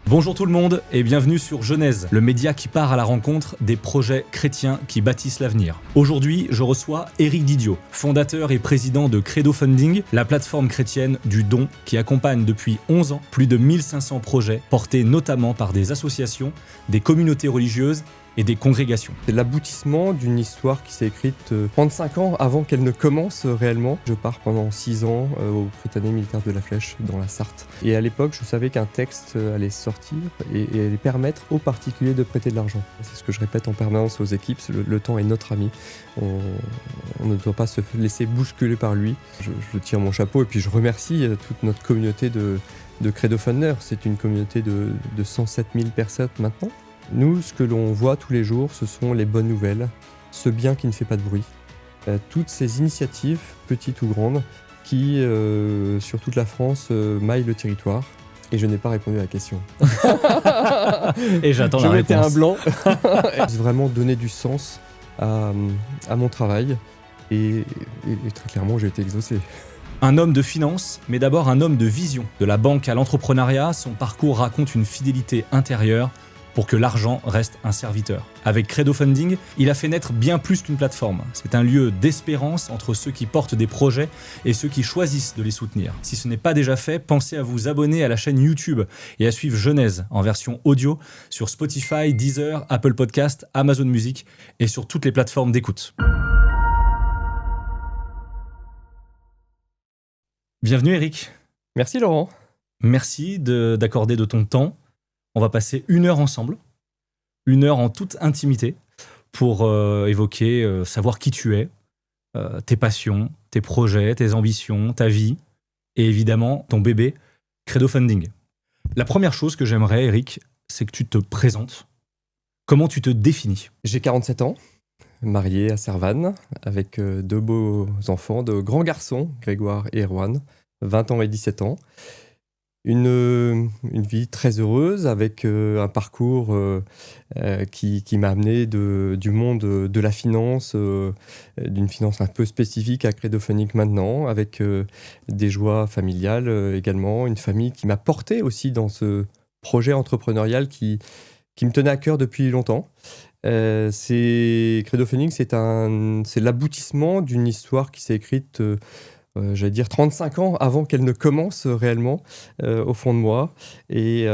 Bonjour tout le monde et bienvenue sur Genèse, le média qui part à la rencontre des projets chrétiens qui bâtissent l'avenir. Aujourd'hui, je reçois Éric Didio, fondateur et président de Credo Funding, la plateforme chrétienne du don qui accompagne depuis 11 ans plus de 1500 projets portés notamment par des associations, des communautés religieuses et des congrégations. C'est l'aboutissement d'une histoire qui s'est écrite 35 ans avant qu'elle ne commence réellement. Je pars pendant 6 ans au Prytanée militaire de la Flèche dans la Sarthe. Et à l'époque, je savais qu'un texte allait sortir et allait permettre aux particuliers de prêter de l'argent. C'est ce que je répète en permanence aux équipes, le temps est notre ami. On ne doit pas se laisser bousculer par lui. Je tire mon chapeau et puis je remercie toute notre communauté de Credo Funders. C'est une communauté de 107 000 personnes maintenant. Nous, ce que l'on voit tous les jours, ce sont les bonnes nouvelles, ce bien qui ne fait pas de bruit. Toutes ces initiatives, petites ou grandes, qui, sur toute la France, maillent le territoire. Et je n'ai pas répondu à la question. Et j'attends la réponse. Je mettais un blanc. Vraiment donner du sens à mon travail. Et très clairement, j'ai été exaucé. Un homme de finance, mais d'abord un homme de vision. De la banque à l'entrepreneuriat, son parcours raconte une fidélité intérieure pour que l'argent reste un serviteur. Avec Credo Funding, il a fait naître bien plus qu'une plateforme. C'est un lieu d'espérance entre ceux qui portent des projets et ceux qui choisissent de les soutenir. Si ce n'est pas déjà fait, pensez à vous abonner à la chaîne YouTube et à suivre Genèse en version audio sur Spotify, Deezer, Apple Podcast, Amazon Music et sur toutes les plateformes d'écoute. Bienvenue Éric. Merci Laurent. Merci d'accorder de ton temps. On va passer 1 heure ensemble, 1 heure en toute intimité pour évoquer, savoir qui tu es, tes passions, tes projets, tes ambitions, ta vie et évidemment ton bébé, Credo Funding. La première chose que j'aimerais, Éric, c'est que tu te présentes. Comment tu te définis ? J'ai 47 ans, marié à Servanne, avec 2 beaux enfants, de grands garçons, Grégoire et Erwan, 20 ans et 17 ans. Une vie très heureuse avec un parcours qui m'a amené du monde de la finance, d'une finance un peu spécifique à Credo Funding maintenant, avec des joies familiales également, une famille qui m'a porté aussi dans ce projet entrepreneurial qui me tenait à cœur depuis longtemps. Credo Funding, c'est l'aboutissement d'une histoire qui s'est écrite j'allais dire 35 ans avant qu'elle ne commence réellement au fond de moi et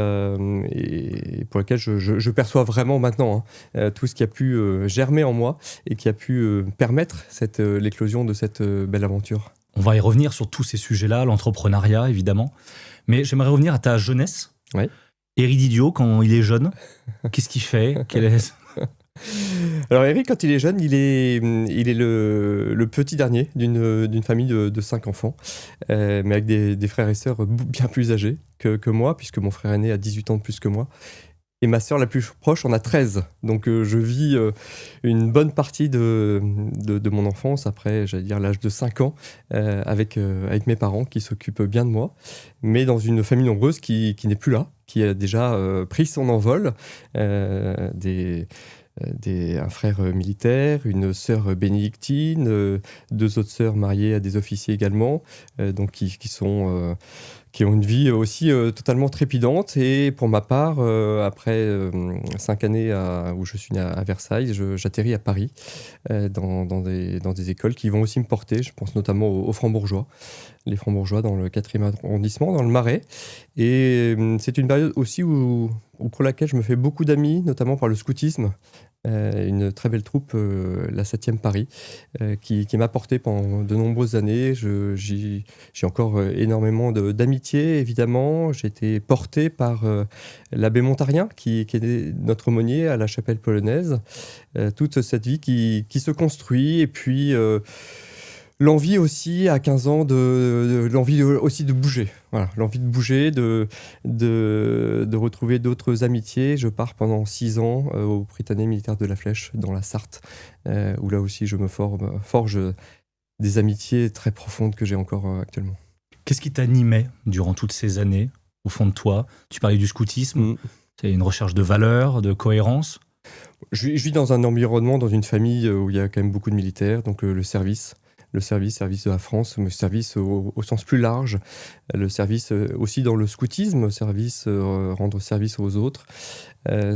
pour laquelle je perçois vraiment maintenant tout ce qui a pu germer en moi et qui a pu permettre l'éclosion de cette belle aventure. On va y revenir sur tous ces sujets-là, l'entrepreneuriat évidemment, mais j'aimerais revenir à ta jeunesse. Oui. Éric Didio, quand il est jeune, qu'est-ce qu'il fait ? Alors Eric, quand il est jeune, il est le petit dernier d'une famille de 5 enfants, mais avec des frères et sœurs bien plus âgés que moi, puisque mon frère aîné a 18 ans de plus que moi. Et ma sœur la plus proche en a 13. Donc je vis une bonne partie de mon enfance, après j'allais dire l'âge de 5 ans, avec mes parents qui s'occupent bien de moi, mais dans une famille nombreuse qui n'est plus là, qui a déjà pris son envol, un frère militaire, une sœur bénédictine, 2 autres sœurs mariées à des officiers également, donc qui ont une vie aussi totalement trépidante. Et pour ma part, après 5 années où je suis né à Versailles, j'atterris à Paris dans des écoles qui vont aussi me porter. Je pense notamment aux Francs-Bourgeois, les Francs-Bourgeois dans le 4e arrondissement, dans le Marais. Et c'est une période aussi pour laquelle je me fais beaucoup d'amis, notamment par le scoutisme. Une très belle troupe, la 7e Paris, qui m'a porté pendant de nombreuses années. J'ai encore énormément d'amitié, évidemment. J'ai été porté par l'abbé Montarien, qui est notre aumônier à la chapelle polonaise. Toute cette vie qui se construit, et puis l'envie aussi, à 15 ans, l'envie aussi de bouger. Voilà, l'envie de bouger, de retrouver d'autres amitiés. Je pars pendant 6 ans au Prytanée militaire de la Flèche, dans la Sarthe, où là aussi je me forge des amitiés très profondes que j'ai encore actuellement. Qu'est-ce qui t'animait durant toutes ces années, au fond de toi ? Tu parlais du scoutisme, c'est une recherche de valeurs, de cohérence. Je vis dans un environnement, dans une famille où il y a quand même beaucoup de militaires, donc le service le service de la France, mais service au sens plus large, le service aussi dans le scoutisme, rendre service aux autres.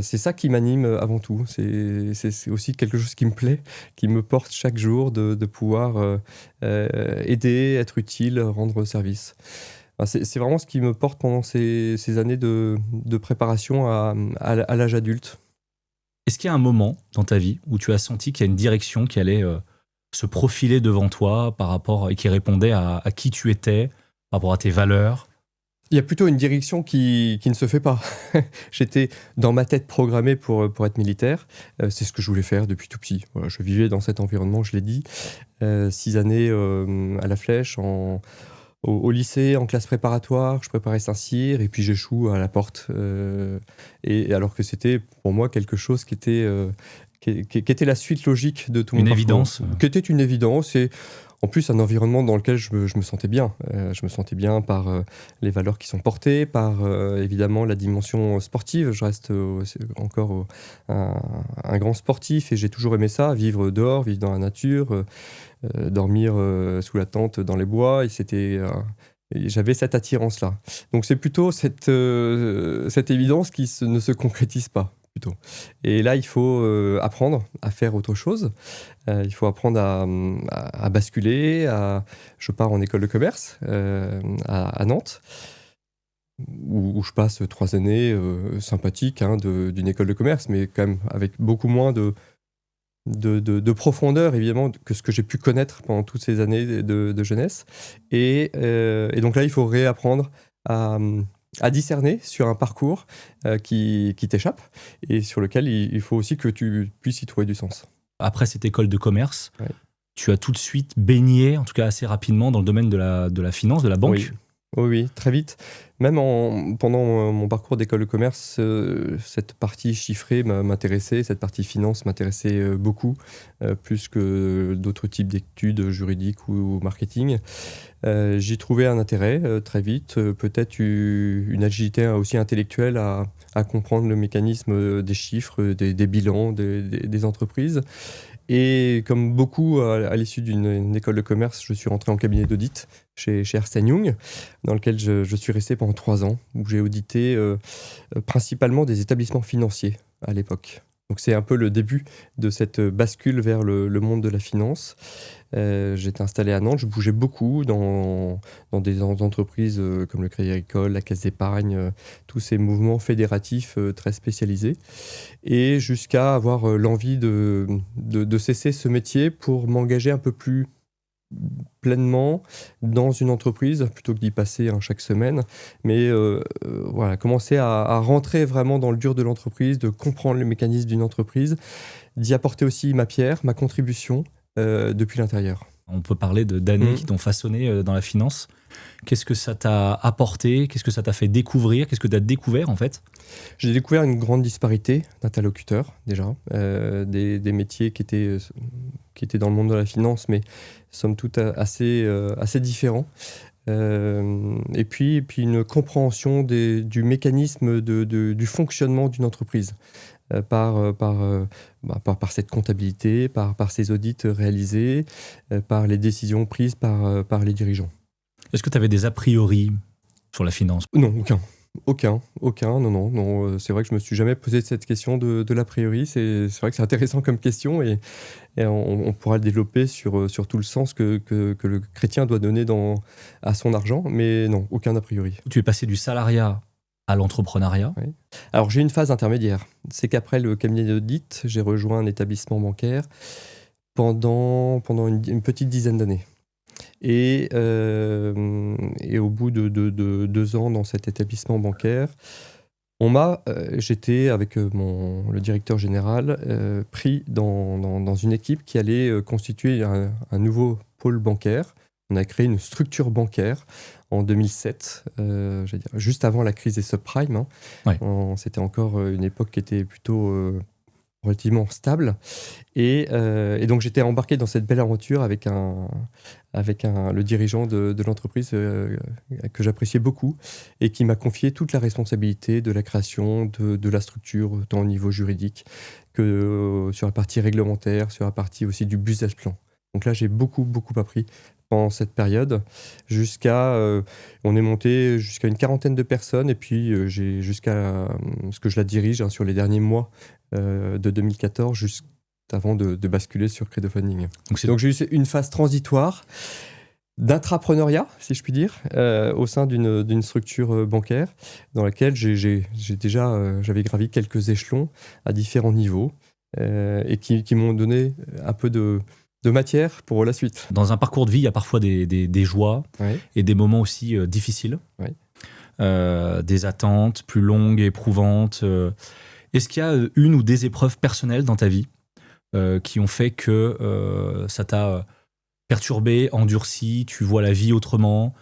C'est ça qui m'anime avant tout. C'est aussi quelque chose qui me plaît, qui me porte chaque jour de pouvoir aider, être utile, rendre service. C'est vraiment ce qui me porte pendant ces années de préparation à l'âge adulte. Est-ce qu'il y a un moment dans ta vie où tu as senti qu'il y a une direction qui allait se profiler devant toi par rapport et qui répondait à qui tu étais, par rapport à tes valeurs? Il y a plutôt une direction qui ne se fait pas. J'étais dans ma tête programmé pour être militaire. C'est ce que je voulais faire depuis tout petit. Voilà, je vivais dans cet environnement, je l'ai dit. 6 années à la Flèche, au lycée, en classe préparatoire. Je préparais Saint-Cyr et puis j'échoue à la porte. Et alors que c'était pour moi quelque chose qui était la suite logique de tout mon parcours. Une évidence. Qui était une évidence et en plus un environnement dans lequel je me sentais bien. Je me sentais bien par les valeurs qui sont portées, par évidemment la dimension sportive. Je reste encore un grand sportif et j'ai toujours aimé ça, vivre dehors, vivre dans la nature, dormir sous la tente dans les bois. Et j'avais cette attirance-là. Donc c'est plutôt cette évidence qui ne se concrétise pas. Plutôt. Et là, il faut apprendre à faire autre chose. Il faut apprendre à basculer. Je pars en école de commerce à Nantes, où je passe 3 années sympathiques d'une école de commerce, mais quand même avec beaucoup moins de profondeur, évidemment, que ce que j'ai pu connaître pendant toutes ces années de jeunesse. Et donc là, il faut réapprendre à discerner sur un parcours qui t'échappe et sur lequel il faut aussi que tu puisses y trouver du sens. Après cette école de commerce, tu as tout de suite baigné, en tout cas assez rapidement, dans le domaine de la finance, de la banque. Oui, très vite. Même pendant mon parcours d'école de commerce, cette partie chiffrée m'intéressait, cette partie finance m'intéressait beaucoup, plus que d'autres types d'études juridiques ou marketing. J'y trouvais un intérêt très vite, peut-être une agilité aussi intellectuelle à comprendre le mécanisme des chiffres, des bilans, des entreprises. Et comme beaucoup, à l'issue d'une école de commerce, je suis rentré en cabinet d'audit chez Ernst & Young, dans lequel je suis resté pendant 3 ans, où j'ai audité principalement des établissements financiers à l'époque. Donc c'est un peu le début de cette bascule vers le monde de la finance. J'étais installé à Nantes, je bougeais beaucoup dans des entreprises comme le Crédit Agricole, la Caisse d'Épargne, tous ces mouvements fédératifs très spécialisés. Et jusqu'à avoir l'envie de cesser ce métier pour m'engager un peu plus pleinement dans une entreprise plutôt que d'y passer chaque semaine, mais voilà, commencer à rentrer vraiment dans le dur de l'entreprise, de comprendre les mécanismes d'une entreprise, d'y apporter aussi ma pierre, ma contribution depuis l'intérieur. On peut parler d'années qui t'ont façonné dans la finance. Qu'est-ce que ça t'a apporté? Qu'est-ce que ça t'a fait découvrir? Qu'est-ce que tu as découvert en fait? J'ai découvert une grande disparité d'interlocuteurs déjà, des métiers qui étaient dans le monde de la finance, mais somme toute assez différents. Et puis une compréhension du mécanisme du fonctionnement d'une entreprise par cette comptabilité, par ces audits réalisés, par les décisions prises par les dirigeants. Est-ce que tu avais des a priori sur la finance? Non, aucun, non. C'est vrai que je me suis jamais posé cette question de l'a priori. C'est vrai que c'est intéressant comme question et on pourra le développer sur tout le sens que le chrétien doit donner à son argent, mais non, aucun a priori. Tu es passé du salariat à l'entrepreneuriat. Oui. Alors j'ai une phase intermédiaire. C'est qu'après le cabinet d'audit, j'ai rejoint un établissement bancaire pendant une petite dizaine d'années. Et au bout de 2 ans dans cet établissement bancaire, j'étais avec le directeur général pris dans une équipe qui allait constituer un nouveau pôle bancaire. On a créé une structure bancaire en 2007, juste avant la crise des subprimes. Ouais. C'était encore une époque qui était plutôt relativement stable. Et donc j'étais embarqué dans cette belle aventure avec le dirigeant de l'entreprise que j'appréciais beaucoup et qui m'a confié toute la responsabilité de la création de la structure, tant au niveau juridique que sur la partie réglementaire, sur la partie aussi du business plan. Donc là, j'ai beaucoup appris pendant cette période, on est monté jusqu'à une quarantaine de personnes, et puis j'ai jusqu'à ce que je la dirige sur les derniers mois de 2014, juste avant de basculer sur Credofunding. Donc j'ai eu une phase transitoire d'intrapreneuriat, si je puis dire, au sein d'une structure bancaire dans laquelle j'avais gravi quelques échelons à différents niveaux et qui m'ont donné un peu de matière pour la suite. Dans un parcours de vie, il y a parfois des joies et des moments aussi difficiles, des attentes plus longues et éprouvantes. Est-ce qu'il y a une ou des épreuves personnelles dans ta vie qui ont fait que ça t'a perturbé, endurci, tu vois la vie autrement,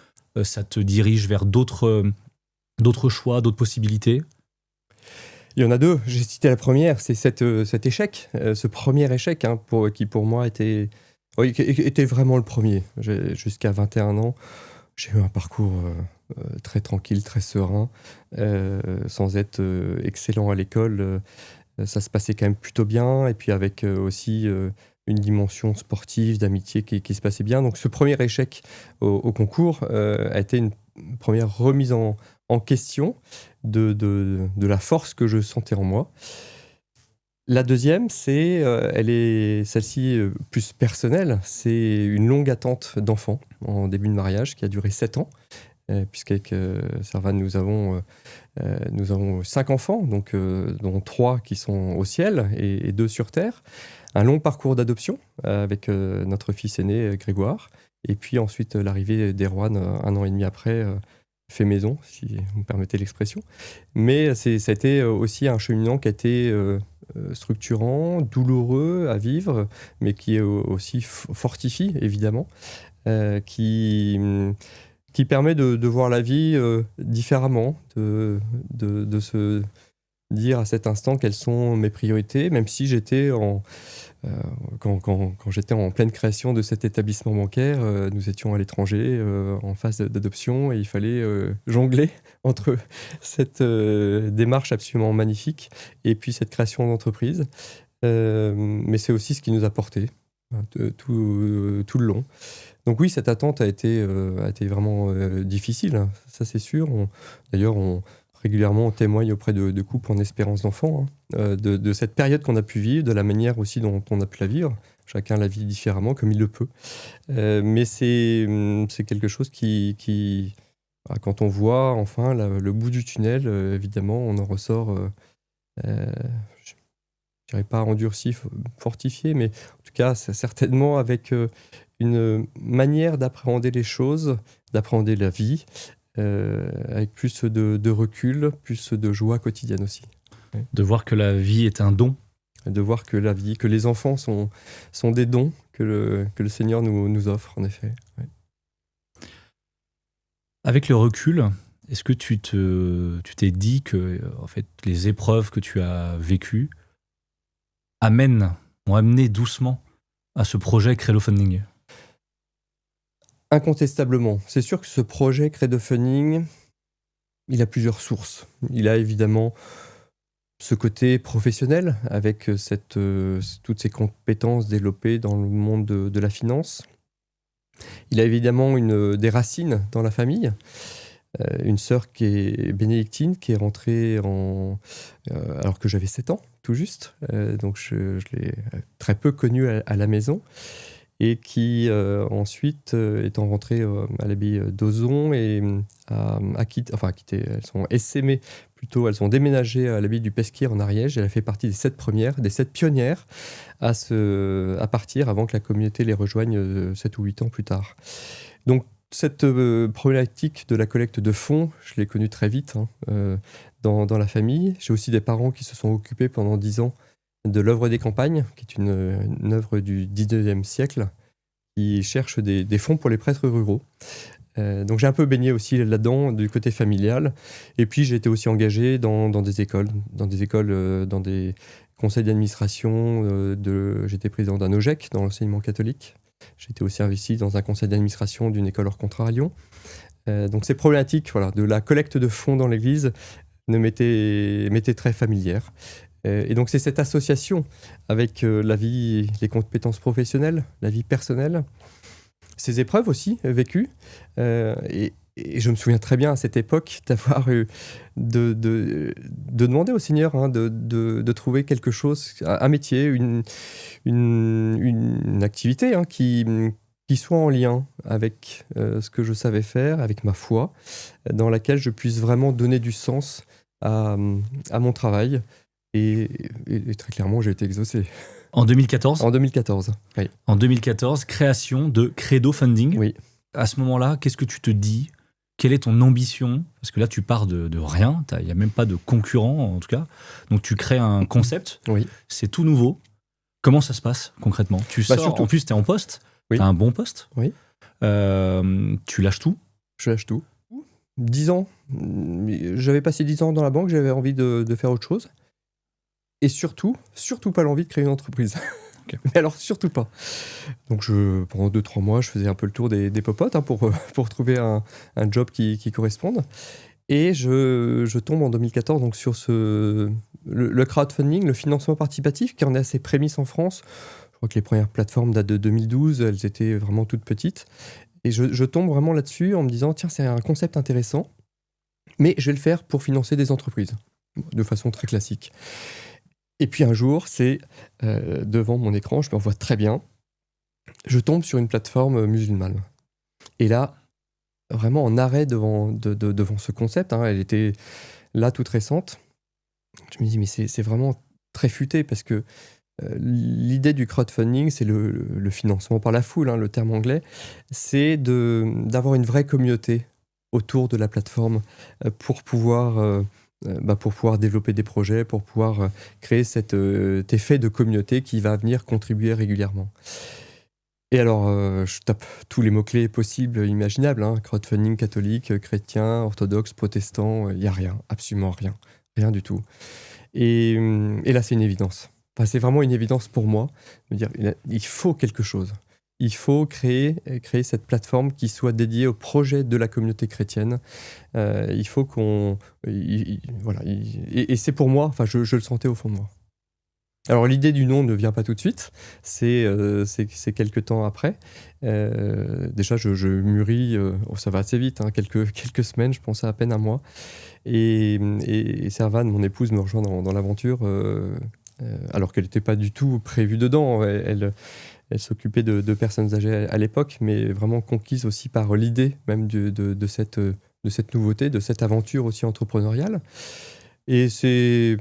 ça te dirige vers d'autres choix, d'autres possibilités? Il y en a deux. J'ai cité la première, c'est cet échec, ce premier échec qui pour moi était vraiment le premier. Jusqu'à 21 ans, j'ai eu un parcours très tranquille, très serein, sans être excellent à l'école. Ça se passait quand même plutôt bien, et puis avec aussi une dimension sportive, d'amitié qui se passait bien. Donc ce premier échec au concours a été une première remise en question de la force que je sentais en moi. La deuxième, elle est celle-ci plus personnelle. C'est une longue attente d'enfant en début de mariage qui a duré 7 ans, puisqu'avec Servan, nous avons 5 enfants, donc, dont 3 qui sont au ciel et 2 sur terre. Un long parcours d'adoption avec notre fils aîné Grégoire, et puis ensuite l'arrivée d'Erwan 1 an et demi après, fait maison, si vous me permettez l'expression. Mais ça a été aussi un cheminement qui a été structurant, douloureux à vivre, mais qui aussi fortifie, évidemment, qui permet de voir la vie différemment, de se dire à cet instant quelles sont mes priorités, même si j'étais quand j'étais en pleine création de cet établissement bancaire, nous étions à l'étranger en phase d'adoption, et il fallait jongler entre cette démarche absolument magnifique et puis cette création d'entreprise. Mais c'est aussi ce qui nous a porté tout le long. Donc oui, cette attente a été vraiment difficile, ça c'est sûr. D'ailleurs, régulièrement, on témoigne auprès de couples en espérance d'enfant de cette période qu'on a pu vivre, de la manière aussi dont on a pu la vivre. Chacun la vit différemment, comme il le peut. Mais c'est quelque chose qui quand on voit enfin le bout du tunnel, évidemment, on en ressort, je ne dirais pas endurci, fortifié, mais en tout cas, c'est certainement avec une manière d'appréhender les choses, d'appréhender la vie, avec plus de recul, plus de joie quotidienne aussi. Ouais. De voir que la vie est un don. De voir que la vie, que les enfants sont des dons que le Seigneur nous offre, en effet. Ouais. Avec le recul, est-ce que tu t'es dit que en fait, les épreuves que tu as vécues ont amené doucement à ce projet Credofunding? Incontestablement. C'est sûr que ce projet Credofunding, il a plusieurs sources. Il a évidemment ce côté professionnel avec toutes ces compétences développées dans le monde de la finance. Il a évidemment des racines dans la famille. Une sœur qui est bénédictine, qui est rentrée alors que j'avais 7 ans, tout juste. Donc je l'ai très peu connue à la maison. Et qui ensuite, étant rentrées à l'abbaye d'Ozon, et a quitté, elles sont essaimées plutôt, elles ont déménagé à l'abbaye du Pesquier en Ariège. Elle a fait partie des 7 pionnières à partir avant que la communauté les rejoigne 7 ou 8 ans plus tard. Donc cette problématique de la collecte de fonds, je l'ai connue très vite dans la famille. J'ai aussi des parents qui se sont occupés pendant 10 ans de l'œuvre des campagnes, qui est une œuvre du 19e siècle, qui cherche des fonds pour les prêtres ruraux. Donc j'ai un peu baigné aussi là-dedans, du côté familial. Et puis j'ai été aussi engagé dans des écoles, dans des conseils d'administration. J'étais président d'un OGEC, dans l'enseignement catholique. J'étais aussi investi dans un conseil d'administration d'une école hors contrat à Lyon. Donc ces problématiques de la collecte de fonds dans l'Église m'étaient très familières. Et donc c'est cette association avec la vie, les compétences professionnelles, la vie personnelle, ces épreuves aussi vécues. Et je me souviens très bien à cette époque d'avoir eu de demander au Seigneur de trouver quelque chose, un métier, une activité qui soit en lien avec ce que je savais faire, avec ma foi, dans laquelle je puisse vraiment donner du sens à mon travail. Et très clairement, j'ai été exaucé. En 2014 ? En 2014, oui. En 2014, création de Credo Funding. Oui. À ce moment-là, qu'est-ce que tu te dis ? Quelle est ton ambition ? Parce que là, tu pars de rien. Il n'y a même pas de concurrent, en tout cas. Donc, tu crées un concept. Oui. C'est tout nouveau. Comment ça se passe, concrètement ? Tu sors, surtout. en plus, tu es en poste. Oui. Tu as un bon poste. Oui. Tu lâches tout. Je lâche tout. 10 ans. J'avais passé 10 ans dans la banque. J'avais envie de faire autre chose. Et surtout pas l'envie de créer une entreprise. Okay. Mais alors, surtout pas. Donc, pendant 2-3 mois, je faisais un peu le tour des popotes pour trouver un job qui corresponde. Et je tombe en 2014 donc, sur le crowdfunding, le financement participatif, qui en est assez prémisse en France. Je crois que les premières plateformes datent de 2012. Elles étaient vraiment toutes petites. Et je tombe vraiment là-dessus en me disant, tiens, c'est un concept intéressant, mais je vais le faire pour financer des entreprises, de façon très classique. Et puis un jour, c'est devant mon écran, je me vois très bien, je tombe sur une plateforme musulmane. Et là, vraiment en arrêt devant ce concept, elle était là toute récente. Je me dis, mais c'est vraiment très futé parce que l'idée du crowdfunding, c'est le financement par la foule, le terme anglais, c'est d'avoir une vraie communauté autour de la plateforme pour pouvoir développer des projets, pour pouvoir créer cet effet de communauté qui va venir contribuer régulièrement. Et alors, je tape tous les mots-clés possibles, imaginables, crowdfunding catholique, chrétien, orthodoxe, protestant, il n'y a rien, absolument rien du tout. Et là, c'est une évidence. Enfin, c'est vraiment une évidence pour moi de dire il faut quelque chose. Il faut créer cette plateforme qui soit dédiée au projet de la communauté chrétienne. Il faut qu'on... voilà. Et c'est pour moi, enfin, je le sentais au fond de moi. Alors, l'idée du nom ne vient pas tout de suite. C'est quelques temps après. Déjà, je mûris... ça va assez vite, quelques semaines, je pense à peine un mois. Et Servane, mon épouse, me rejoint dans l'aventure, alors qu'elle n'était pas du tout prévue dedans. Elle s'occupait de personnes âgées à l'époque, mais vraiment conquise aussi par l'idée même de cette nouveauté, de cette aventure aussi entrepreneuriale. Et c'est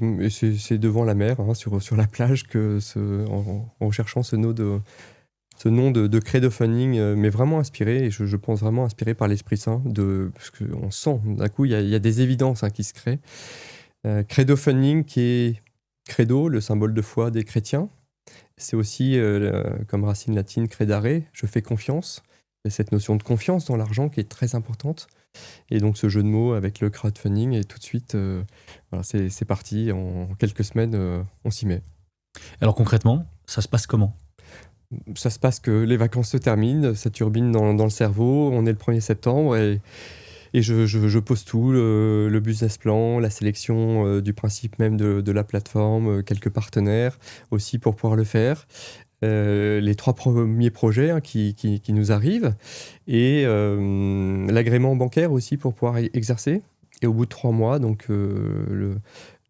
devant la mer, sur la plage, que en cherchant ce nom de Credo Funding m'est vraiment inspiré, et je pense vraiment inspiré par l'Esprit Saint, parce qu'on sent d'un coup, il y a des évidences qui se créent. Credo Funding qui est credo, le symbole de foi des chrétiens. C'est aussi, comme racine latine, credare, je fais confiance. Il y a cette notion de confiance dans l'argent qui est très importante. Et donc ce jeu de mots avec le crowdfunding, et tout de suite, voilà, c'est parti. En quelques semaines, on s'y met. Alors concrètement, ça se passe comment ? Ça se passe que les vacances se terminent, ça turbine dans le cerveau, on est le 1er septembre et je pose tout, le business plan, la sélection du principe même de la plateforme, quelques partenaires aussi pour pouvoir le faire. Les 3 premiers projets qui nous arrivent, et l'agrément bancaire aussi pour pouvoir exercer. Et au bout de 3 mois, donc le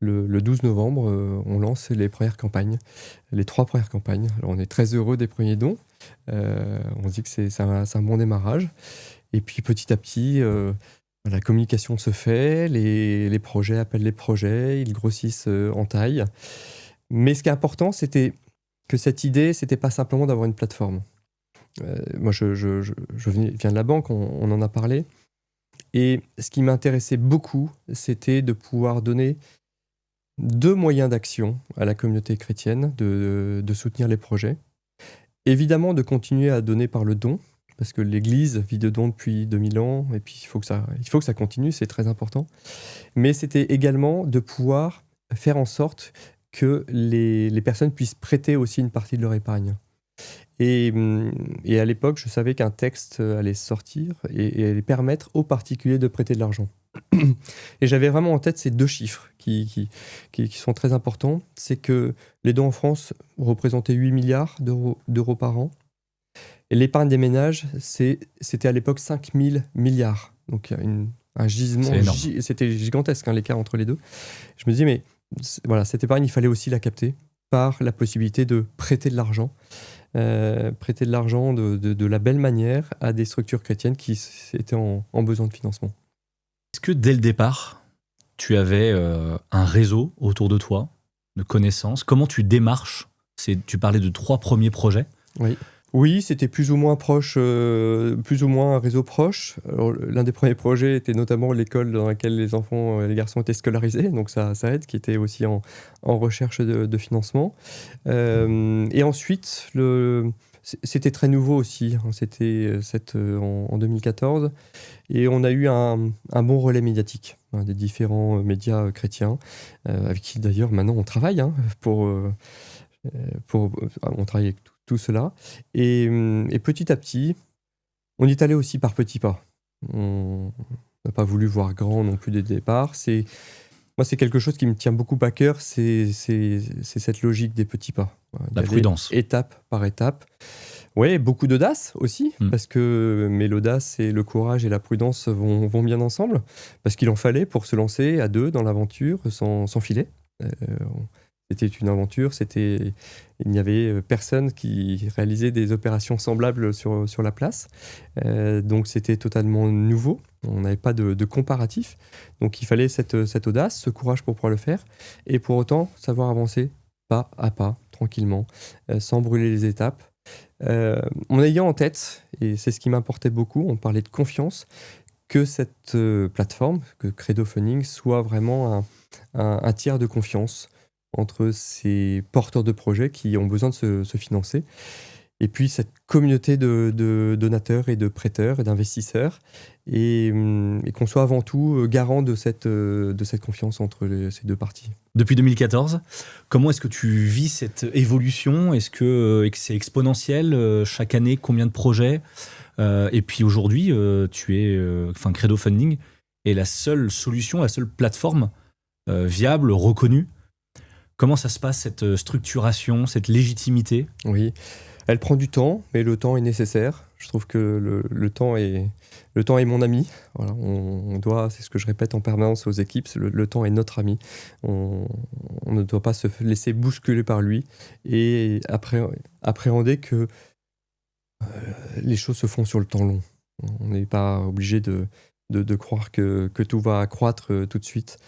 12 novembre, on lance les premières campagnes, les 3 premières campagnes. Alors on est très heureux des premiers dons, on se dit que c'est un bon démarrage. Et puis petit à petit, la communication se fait, les projets appellent les projets, ils grossissent en taille. Mais ce qui est important, c'était que cette idée, c'était pas simplement d'avoir une plateforme. Moi, je viens de la banque, on en a parlé. Et ce qui m'intéressait beaucoup, c'était de pouvoir donner 2 moyens d'action à la communauté chrétienne, de soutenir les projets. Évidemment, de continuer à donner par le don, parce que l'Église vit de dons depuis 2000 ans, et puis il faut que ça continue, c'est très important. Mais c'était également de pouvoir faire en sorte que les personnes puissent prêter aussi une partie de leur épargne. Et à l'époque, je savais qu'un texte allait sortir et allait permettre aux particuliers de prêter de l'argent. Et j'avais vraiment en tête ces 2 chiffres qui sont très importants. C'est que les dons en France représentaient 8 milliards d'euros par an. Et l'épargne des ménages, c'était à l'époque 5 000 milliards. Donc un gisement, c'était gigantesque, l'écart entre les deux. Je me dis, mais voilà, cette épargne, il fallait aussi la capter par la possibilité de prêter de l'argent. Prêter de l'argent de la belle manière à des structures chrétiennes qui étaient en besoin de financement. Est-ce que dès le départ, tu avais un réseau autour de toi, de connaissances? Comment tu démarches? Tu parlais de 3 premiers projets. Oui, c'était plus ou moins proche, plus ou moins un réseau proche. Alors, l'un des premiers projets était notamment l'école dans laquelle les garçons étaient scolarisés, donc ça aide, qui était aussi en recherche de financement. Et ensuite, c'était très nouveau aussi, c'était en 2014, et on a eu un bon relais médiatique des différents médias chrétiens, avec qui d'ailleurs maintenant on travaille, on travaille avec tout cela. Et petit à petit, on y est allé aussi par petits pas. On n'a pas voulu voir grand non plus dès le départ. Moi, c'est quelque chose qui me tient beaucoup à cœur, c'est cette logique des petits pas. La prudence. Étape par étape. Oui, beaucoup d'audace aussi, mais l'audace et le courage et la prudence vont bien ensemble, parce qu'il en fallait pour se lancer à 2 dans l'aventure sans filet. C'était une aventure, il n'y avait personne qui réalisait des opérations semblables sur la place. Donc c'était totalement nouveau, on n'avait pas de comparatif. Donc il fallait cette audace, ce courage pour pouvoir le faire, et pour autant savoir avancer pas à pas, tranquillement, sans brûler les étapes. En ayant en tête, et c'est ce qui m'importait beaucoup, on parlait de confiance, que cette plateforme, que Credo Funding, soit vraiment un tiers de confiance entre ces porteurs de projets qui ont besoin de se financer, et puis cette communauté de donateurs et de prêteurs et d'investisseurs, et qu'on soit avant tout garant de cette confiance entre ces 2 parties. Depuis 2014, comment est-ce que tu vis cette évolution? Est-ce que c'est exponentiel chaque année? Combien de projets? Et puis aujourd'hui, Credo Funding est la seule solution, la seule plateforme viable, reconnue. Comment ça se passe, cette structuration, cette légitimité? Oui, elle prend du temps, mais le temps est nécessaire. Je trouve que le temps est mon ami. Voilà, c'est ce que je répète en permanence aux équipes, le temps est notre ami. On ne doit pas se laisser bousculer par lui et appréhender que les choses se font sur le temps long. On n'est pas obligé de croire que tout va croître tout de suite.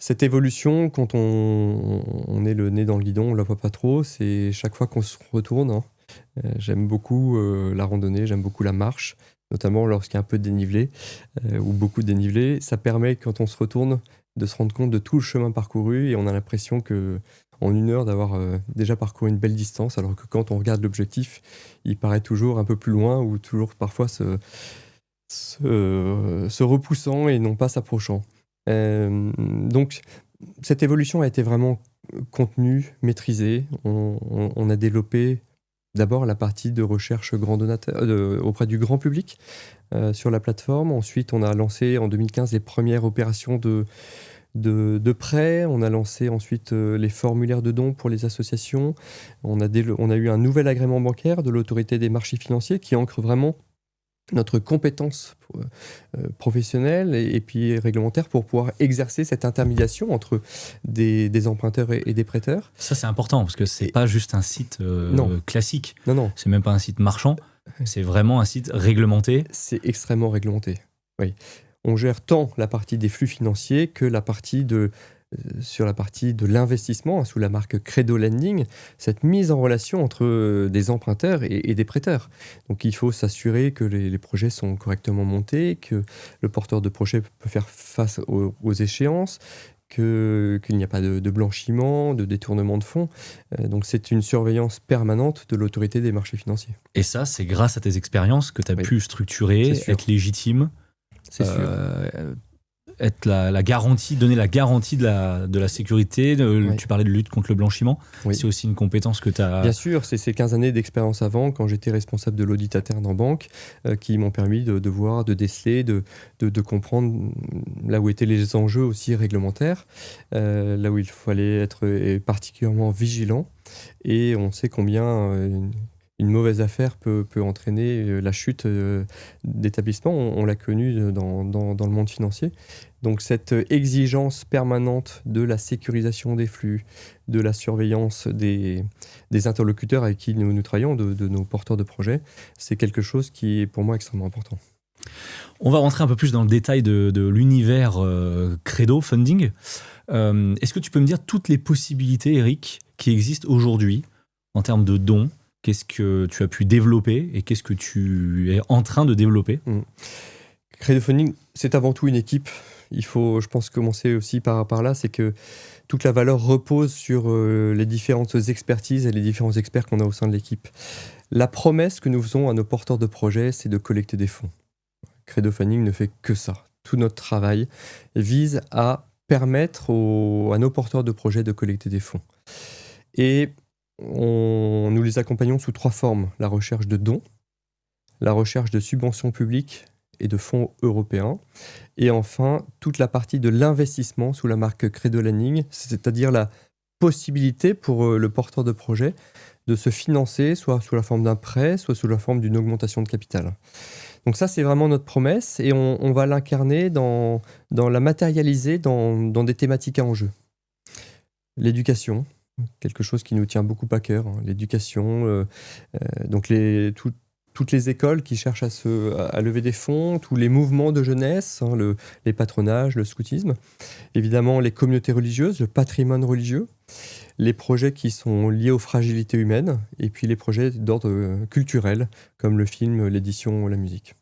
Cette évolution, quand on est le nez dans le guidon, on ne la voit pas trop. C'est chaque fois qu'on se retourne. J'aime beaucoup la randonnée, j'aime beaucoup la marche, notamment lorsqu'il y a un peu de dénivelé ou beaucoup de dénivelé. Ça permet, quand on se retourne, de se rendre compte de tout le chemin parcouru, et on a l'impression qu'en 1 heure d'avoir déjà parcouru une belle distance, alors que quand on regarde l'objectif, il paraît toujours un peu plus loin, ou toujours parfois se repoussant et non pas s'approchant. Donc cette évolution a été vraiment contenue, maîtrisée. On a développé d'abord la partie de recherche grand donateur auprès du grand public sur la plateforme. Ensuite, on a lancé en 2015 les premières opérations de prêt. On a lancé ensuite les formulaires de dons pour les associations. On a eu un nouvel agrément bancaire de l'autorité des marchés financiers qui ancre vraiment notre compétence professionnelle et puis réglementaire pour pouvoir exercer cette intermédiation entre des emprunteurs et des prêteurs. Ça, c'est important, parce que c'est pas juste un site classique. Non. C'est même pas un site marchand. C'est vraiment un site réglementé. C'est extrêmement réglementé, oui. On gère tant la partie des flux financiers que sur la partie de l'investissement, sous la marque Credo Lending, cette mise en relation entre des emprunteurs et des prêteurs. Donc il faut s'assurer que les projets sont correctement montés, que le porteur de projet peut faire face aux échéances, qu'il n'y a pas de blanchiment, de détournement de fonds. Donc c'est une surveillance permanente de l'autorité des marchés financiers. Et ça, c'est grâce à tes expériences que tu as pu structurer, être légitime. C'est sûr. être la garantie, donner la garantie de la sécurité. Oui. Tu parlais de lutte contre le blanchiment. Oui. C'est aussi une compétence que tu as. Bien sûr, c'est ces 15 années d'expérience avant, quand j'étais responsable de l'audit interne en banque, qui m'ont permis de voir, de déceler, de comprendre là où étaient les enjeux aussi réglementaires, là où il fallait être particulièrement vigilant. Et on sait combien une mauvaise affaire peut entraîner la chute d'établissements. On l'a connu dans le monde financier. Donc cette exigence permanente de la sécurisation des flux, de la surveillance des interlocuteurs avec qui nous travaillons, de nos porteurs de projets, c'est quelque chose qui est pour moi extrêmement important. On va rentrer un peu plus dans le détail de l'univers Credo Funding. Est-ce que tu peux me dire toutes les possibilités, Eric, qui existent aujourd'hui en termes de dons? Qu'est-ce que tu as pu développer et qu'est-ce que tu es en train de développer? Credo Funding, c'est avant tout une équipe. Il faut, je pense, commencer aussi par là. C'est que toute la valeur repose sur les différentes expertises et les différents experts qu'on a au sein de l'équipe. La promesse que nous faisons à nos porteurs de projets, c'est de collecter des fonds. Credo Funding ne fait que ça. Tout notre travail vise à permettre à nos porteurs de projets de collecter des fonds. Et nous les accompagnons sous 3 formes. La recherche de dons, la recherche de subventions publiques et de fonds européens. Et enfin, toute la partie de l'investissement sous la marque Credo Lending, c'est-à-dire la possibilité pour le porteur de projet de se financer soit sous la forme d'un prêt, soit sous la forme d'une augmentation de capital. Donc ça, c'est vraiment notre promesse et on va l'incarner, dans la matérialiser dans des thématiques à enjeu. L'éducation, quelque chose qui nous tient beaucoup à cœur. L'éducation, donc toutes les écoles qui cherchent à lever des fonds, tous les mouvements de jeunesse, les patronages, le scoutisme. Évidemment, les communautés religieuses, le patrimoine religieux, les projets qui sont liés aux fragilités humaines, et puis les projets d'ordre culturel, comme le film, l'édition, la musique.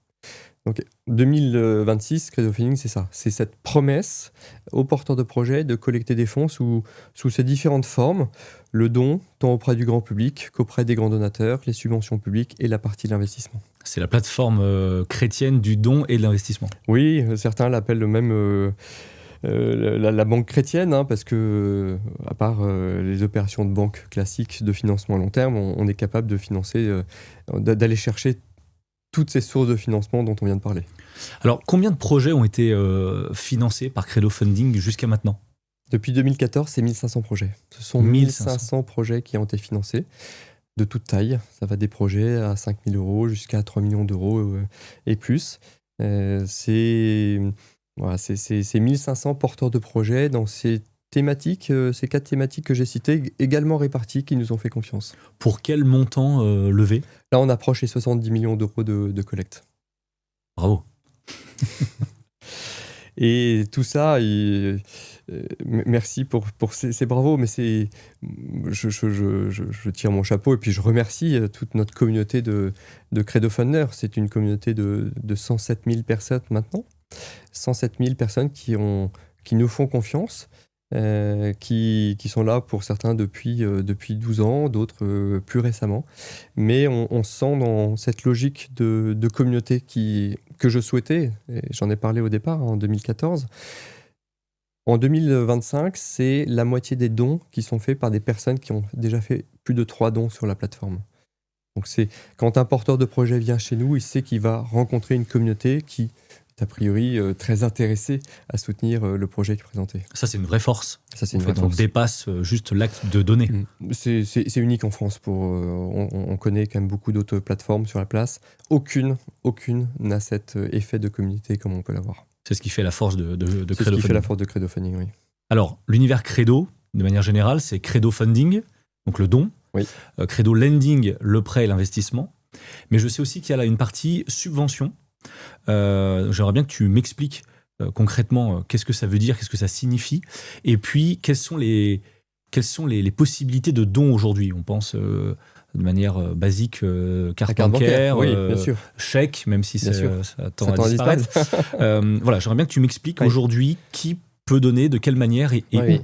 Donc 2026, Credo Funding, c'est ça. C'est cette promesse aux porteurs de projets de collecter des fonds sous ces différentes formes. Le don, tant auprès du grand public qu'auprès des grands donateurs, les subventions publiques et la partie de l'investissement. C'est la plateforme chrétienne du don et de l'investissement. Oui, certains l'appellent même la banque chrétienne, parce que, à part les opérations de banque classiques de financement à long terme, on est capable de financer, d'aller chercher toutes ces sources de financement dont on vient de parler. Alors, combien de projets ont été financés par Credo Funding jusqu'à maintenant? Depuis 2014, c'est 1500 projets. Ce sont 1500 projets qui ont été financés, de toute taille. Ça va des projets à 5 000 € jusqu'à 3 millions d'euros et plus. C'est 1500 porteurs de projets dans ces thématiques, ces 4 thématiques que j'ai citées, également réparties, qui nous ont fait confiance. Pour quel montant levé? Là, on approche les 70 millions d'euros de collecte. Bravo. Et tout ça, merci pour ces bravos, mais je tire mon chapeau et puis je remercie toute notre communauté de Credo Funders. C'est une communauté de 107 000 personnes maintenant. 107 000 personnes qui nous font confiance, qui sont là pour certains depuis 12 ans, d'autres plus récemment. Mais on sent dans cette logique de communauté que je souhaitais, et j'en ai parlé au départ en 2014. En 2025, c'est la moitié des dons qui sont faits par des personnes qui ont déjà fait plus de 3 dons sur la plateforme. Donc c'est quand un porteur de projet vient chez nous, il sait qu'il va rencontrer une communauté qui est a priori très intéressée à soutenir le projet qui est présenté. Ça, c'est une vraie force. Ça, c'est une vraie on force. dépasse juste l'acte de donner. C'est unique en France. On connaît quand même beaucoup d'autres plateformes sur la place. Aucune n'a cet effet de communauté comme on peut l'avoir. C'est ce qui fait la force de Credo Funding. C'est ce qui fait la force de Credo Funding, oui. Alors, l'univers Credo, de manière générale, c'est Credo Funding, donc le don. Oui. Credo Lending, le prêt et l'investissement. Mais je sais aussi qu'il y a là une partie subvention. J'aimerais bien que tu m'expliques concrètement qu'est-ce que ça veut dire, qu'est-ce que ça signifie, et puis quelles sont les possibilités de dons aujourd'hui. On pense de manière basique carte bancaire, oui, bien sûr. chèque, même si ça tend à disparaître. Voilà, j'aimerais bien que tu m'expliques aujourd'hui qui peut donner, de quelle manière et où.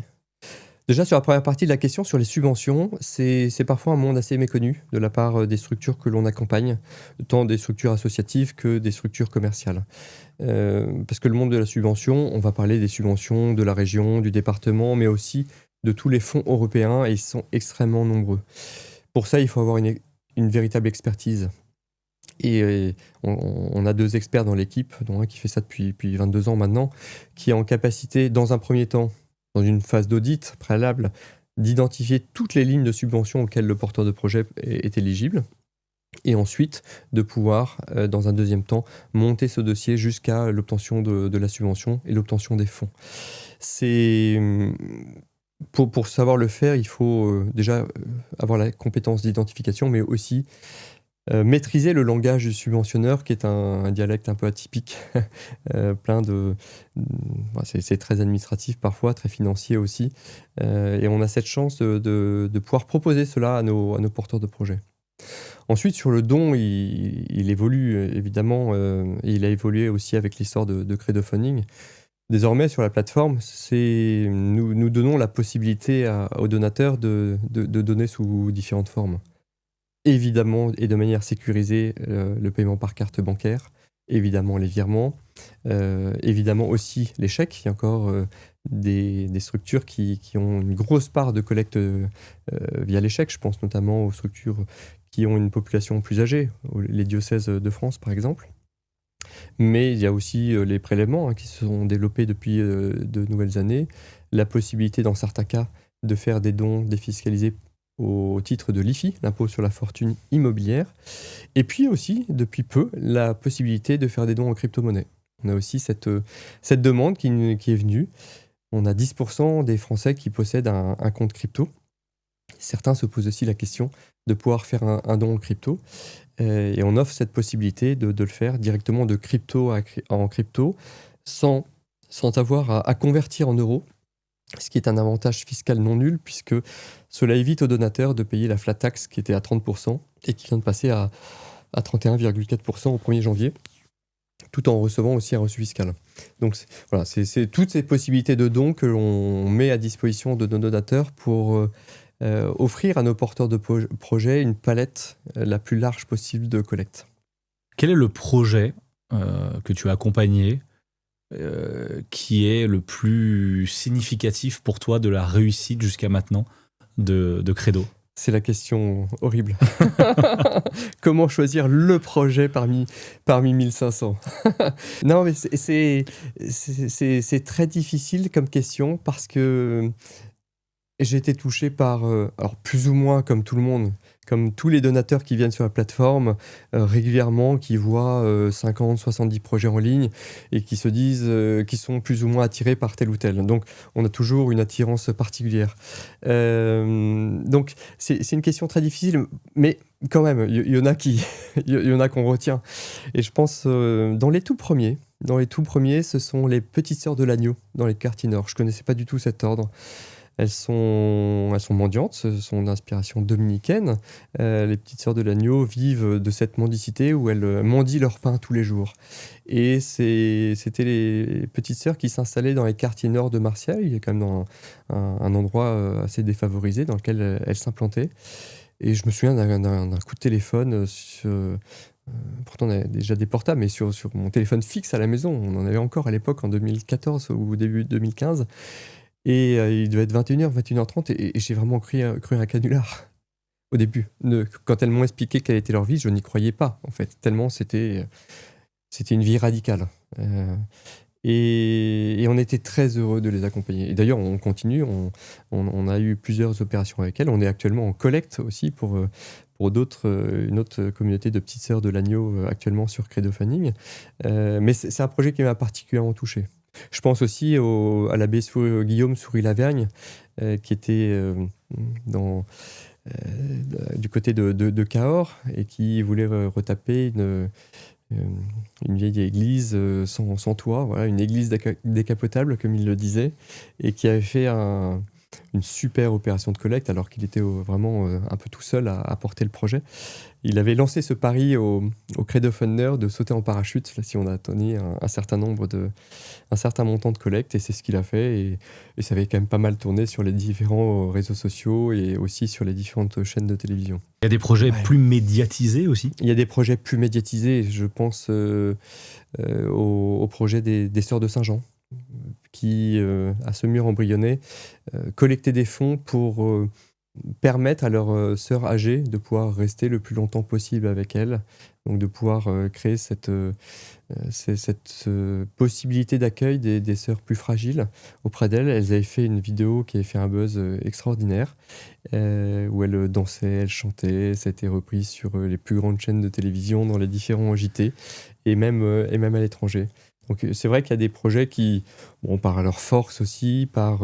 Déjà, sur la première partie de la question, sur les subventions, c'est parfois un monde assez méconnu de la part des structures que l'on accompagne, tant des structures associatives que des structures commerciales. Parce que le monde de la subvention, on va parler des subventions de la région, du département, mais aussi de tous les fonds européens, et ils sont extrêmement nombreux. Pour ça, il faut avoir une véritable expertise. Et on a 2 experts dans l'équipe, dont un qui fait ça depuis 22 ans maintenant, qui est en capacité, dans un premier temps, dans une phase d'audit préalable, d'identifier toutes les lignes de subvention auxquelles le porteur de projet est éligible, et ensuite de pouvoir, dans un deuxième temps, monter ce dossier jusqu'à l'obtention de la subvention et l'obtention des fonds. Pour savoir le faire, il faut déjà avoir la compétence d'identification, mais aussi maîtriser le langage du subventionneur, qui est un dialecte un peu atypique, plein de... c'est très administratif parfois, très financier aussi. Et on a cette chance de pouvoir proposer cela à nos porteurs de projets. Ensuite, sur le don, il évolue évidemment, et il a évolué aussi avec l'histoire de crowdfunding. Désormais, sur la plateforme, nous donnons la possibilité aux donateurs de donner sous différentes formes. Évidemment, et de manière sécurisée, le paiement par carte bancaire, évidemment les virements, évidemment aussi les chèques. Il y a encore des structures qui ont une grosse part de collecte via les chèques. Je pense notamment aux structures qui ont une population plus âgée, les diocèses de France par exemple. Mais il y a aussi les prélèvements qui se sont développés depuis de nouvelles années, la possibilité dans certains cas de faire des dons défiscalisés au titre de l'IFI, l'impôt sur la fortune immobilière, et puis aussi, depuis peu, la possibilité de faire des dons en crypto-monnaie. On a aussi cette demande qui est venue. On a 10% des Français qui possèdent un compte crypto. Certains se posent aussi la question de pouvoir faire un don en crypto, et on offre cette possibilité de le faire directement de crypto en crypto, sans avoir à convertir en euros, ce qui est un avantage fiscal non nul, puisque cela évite aux donateurs de payer la flat tax qui était à 30% et qui vient de passer à 31,4% au 1er janvier, tout en recevant aussi un reçu fiscal. Donc voilà, c'est toutes ces possibilités de dons que l'on met à disposition de nos donateurs pour offrir à nos porteurs de projets une palette la plus large possible de collecte. Quel est le projet que tu as accompagné qui est le plus significatif pour toi de la réussite jusqu'à maintenant de Credo? C'est la question horrible. Comment choisir le projet parmi 1500? Non, mais c'est très difficile comme question, parce que j'ai été touché par, alors plus ou moins comme tout le monde, comme tous les donateurs qui viennent sur la plateforme régulièrement, qui voient 50, 70 projets en ligne et qui se disent qu'ils sont plus ou moins attirés par tel ou tel. Donc, on a toujours une attirance particulière. Donc, c'est une question très difficile, mais quand même, il y en a il y en a qu'on retient. Et je pense, dans les tout premiers, ce sont les Petites Sœurs de l'Agneau dans les quartiers nord. Je ne connaissais pas du tout cet ordre. Elles sont mendiantes, ce sont d'inspiration dominicaine. Les Petites Sœurs de l'Agneau vivent de cette mendicité où elles mendient leur pain tous les jours. Et c'était les Petites Sœurs qui s'installaient dans les quartiers nord de Marseille. Il y a quand même un endroit assez défavorisé dans lequel elles s'implantaient. Et je me souviens d'un coup de téléphone pourtant on avait déjà des portables, mais sur mon téléphone fixe à la maison. On en avait encore à l'époque, en 2014 ou début 2015. Et il devait être 21h, 21h30, et j'ai vraiment cru un canular au début. Quand elles m'ont expliqué quelle était leur vie, je n'y croyais pas, en fait, tellement c'était une vie radicale. Et on était très heureux de les accompagner. Et d'ailleurs, on continue, on a eu plusieurs opérations avec elles. On est actuellement en collecte aussi pour une autre communauté de Petites Sœurs de l'Agneau actuellement sur crowdfunding. Mais c'est un projet qui m'a particulièrement touché. Je pense aussi à l'abbé Guillaume Souris-Lavergne, qui était du côté de Cahors, et qui voulait retaper une vieille église sans toit, voilà, une église décapotable, comme il le disait, et qui avait fait un une super opération de collecte, alors qu'il était vraiment un peu tout seul à porter le projet. Il avait lancé ce pari au Credo Funder de sauter en parachute, là, si on a atteint un certain montant de collecte, et c'est ce qu'il a fait. Et ça avait quand même pas mal tourné sur les différents réseaux sociaux et aussi sur les différentes chaînes de télévision. Il y a des projets plus médiatisés aussi. Il y a des projets plus médiatisés. Je pense au projet des Sœurs de Saint-Jean, qui, à Semur embryonnais, collectaient des fonds pour permettre à leurs sœurs âgées de pouvoir rester le plus longtemps possible avec elles, donc de pouvoir créer cette possibilité d'accueil des sœurs plus fragiles auprès d'elles. Elles avaient fait une vidéo qui avait fait un buzz extraordinaire, où elles dansaient, elles chantaient. Ça a été repris sur les plus grandes chaînes de télévision, dans les différents JT, et même à l'étranger. Donc c'est vrai qu'il y a des projets qui, par leur force aussi, par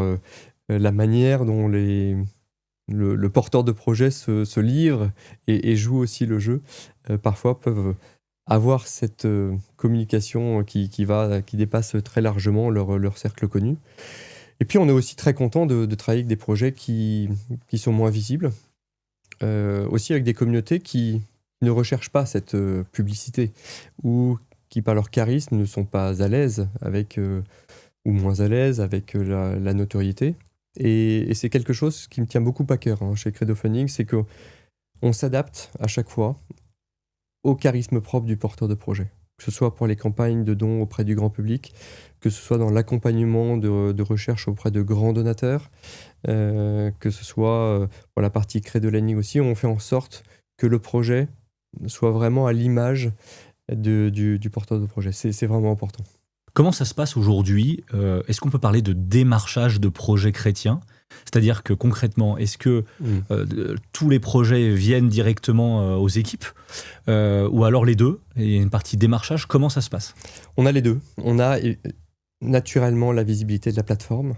la manière dont le porteur de projet se livre et joue aussi le jeu, parfois peuvent avoir cette communication qui dépasse très largement leur cercle connu. Et puis on est aussi très content de travailler avec des projets qui sont moins visibles, aussi avec des communautés qui ne recherchent pas cette publicité, ou qui par leur charisme ne sont pas à l'aise avec, ou moins à l'aise avec la notoriété. Et c'est quelque chose qui me tient beaucoup à cœur chez Credo Funding, c'est qu'on s'adapte à chaque fois au charisme propre du porteur de projet. Que ce soit pour les campagnes de dons auprès du grand public, que ce soit dans l'accompagnement de recherche auprès de grands donateurs, que ce soit pour la partie Credo Lending aussi, on fait en sorte que le projet soit vraiment à l'image du porteur de projet. C'est vraiment important. Comment ça se passe aujourd'hui ? Est-ce qu'on peut parler de démarchage de projets chrétiens ? C'est-à-dire que concrètement, est-ce que tous les projets viennent directement aux équipes ou alors les deux ? Il y a une partie démarchage. Comment ça se passe ? On a les deux. On a naturellement la visibilité de la plateforme.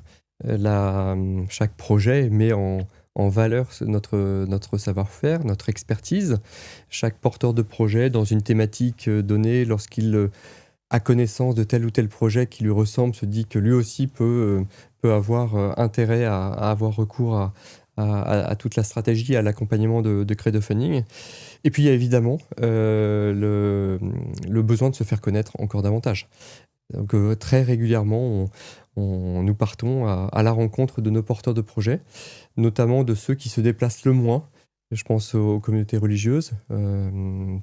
Chaque projet met en valeur notre savoir-faire, notre expertise. Chaque porteur de projet, dans une thématique donnée, lorsqu'il a connaissance de tel ou tel projet qui lui ressemble, se dit que lui aussi peut avoir intérêt à avoir recours à toute la stratégie, à l'accompagnement de Credo Funding. Et puis il y a évidemment le besoin de se faire connaître encore davantage. Donc très régulièrement, nous partons à la rencontre de nos porteurs de projets, notamment de ceux qui se déplacent le moins. Je pense aux communautés religieuses.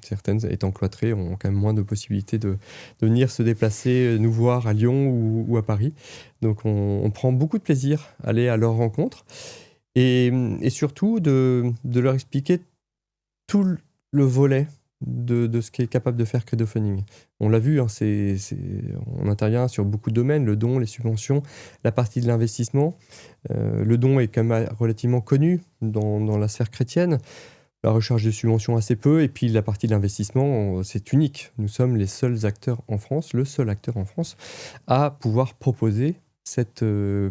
Certaines étant cloîtrées ont quand même moins de possibilités de venir se déplacer, nous voir à Lyon ou à Paris. Donc on prend beaucoup de plaisir à aller à leur rencontre et surtout de leur expliquer tout le volet de ce qu'est capable de faire Credo Funding. On l'a vu, on intervient sur beaucoup de domaines, le don, les subventions, la partie de l'investissement. Le don est quand même relativement connu dans la sphère chrétienne, la recherche de subventions assez peu, et puis la partie de l'investissement, c'est unique. Nous sommes les seuls acteurs en France, le seul acteur en France, à pouvoir proposer cette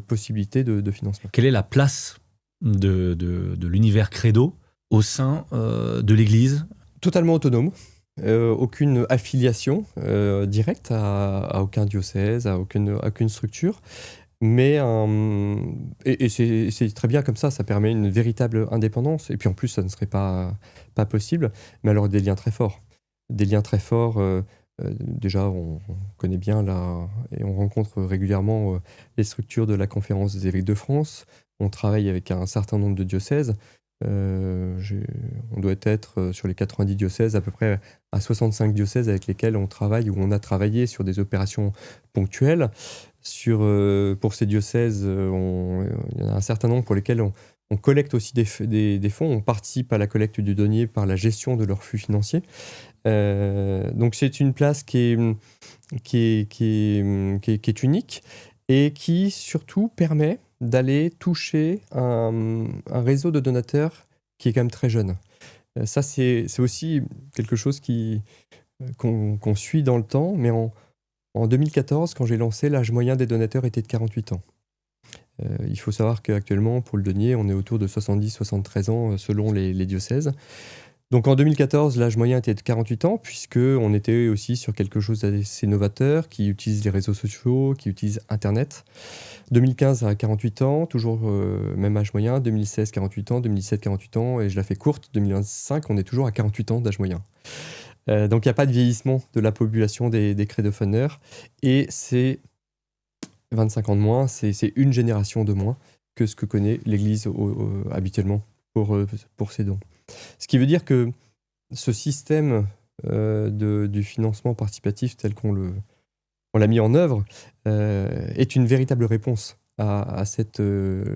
possibilité de financement. Quelle est la place de l'univers Credo au sein de l'Église ? Totalement autonome, aucune affiliation directe à aucun diocèse, à aucune structure, mais c'est très bien comme ça permet une véritable indépendance, et puis en plus ça ne serait pas possible, mais alors des liens très forts. Déjà on connaît bien et on rencontre régulièrement les structures de la Conférence des évêques de France, on travaille avec un certain nombre de diocèses. On doit être sur les 90 diocèses à peu près à 65 diocèses avec lesquels on travaille ou on a travaillé sur des opérations ponctuelles. Pour ces diocèses, il y en a un certain nombre pour lesquels on collecte aussi des fonds, on participe à la collecte du denier par la gestion de leurs flux financiers. Donc c'est une place qui est unique et qui surtout permet d'aller toucher un réseau de donateurs qui est quand même très jeune. Ça, c'est aussi quelque chose qu'on suit dans le temps, mais en 2014, quand j'ai lancé, l'âge moyen des donateurs était de 48 ans. Il faut savoir qu'actuellement, pour le denier, on est autour de 70-73 ans selon les diocèses. Donc en 2014, l'âge moyen était de 48 ans, puisqu'on était aussi sur quelque chose d'assez novateur, qui utilise les réseaux sociaux, qui utilise Internet. 2015 à 48 ans, toujours même âge moyen. 2016, 48 ans. 2017, 48 ans. Et je la fais courte, 2025, on est toujours à 48 ans d'âge moyen. Donc il n'y a pas de vieillissement de la population des credophoneurs. Et c'est 25 ans de moins, c'est une génération de moins que ce que connaît l'Église habituellement pour ses dons. Ce qui veut dire que ce système du financement participatif tel qu'on l'a mis en œuvre est une véritable réponse à cette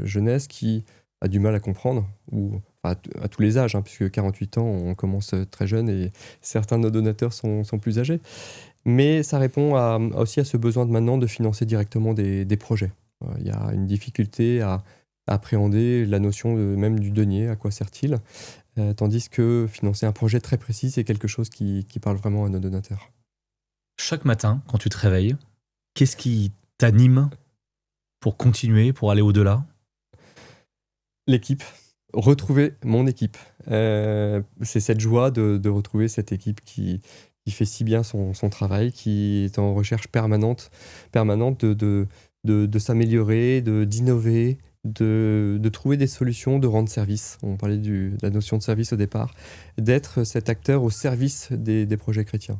jeunesse qui a du mal à comprendre, à tous les âges, puisque 48 ans, on commence très jeune et certains de nos donateurs sont plus âgés. Mais ça répond aussi à ce besoin de maintenant de financer directement des projets. Il y a une difficulté à appréhender la notion même du denier, à quoi sert-il, tandis que financer un projet très précis, c'est quelque chose qui parle vraiment à nos donateurs. Chaque matin, quand tu te réveilles, qu'est-ce qui t'anime pour continuer, pour aller au-delà ? L'équipe. Retrouver mon équipe. C'est cette joie de retrouver cette équipe qui fait si bien son travail, qui est en recherche permanente de s'améliorer, d'innover, de trouver des solutions, de rendre service. On parlait de la notion de service au départ, d'être cet acteur au service des projets chrétiens.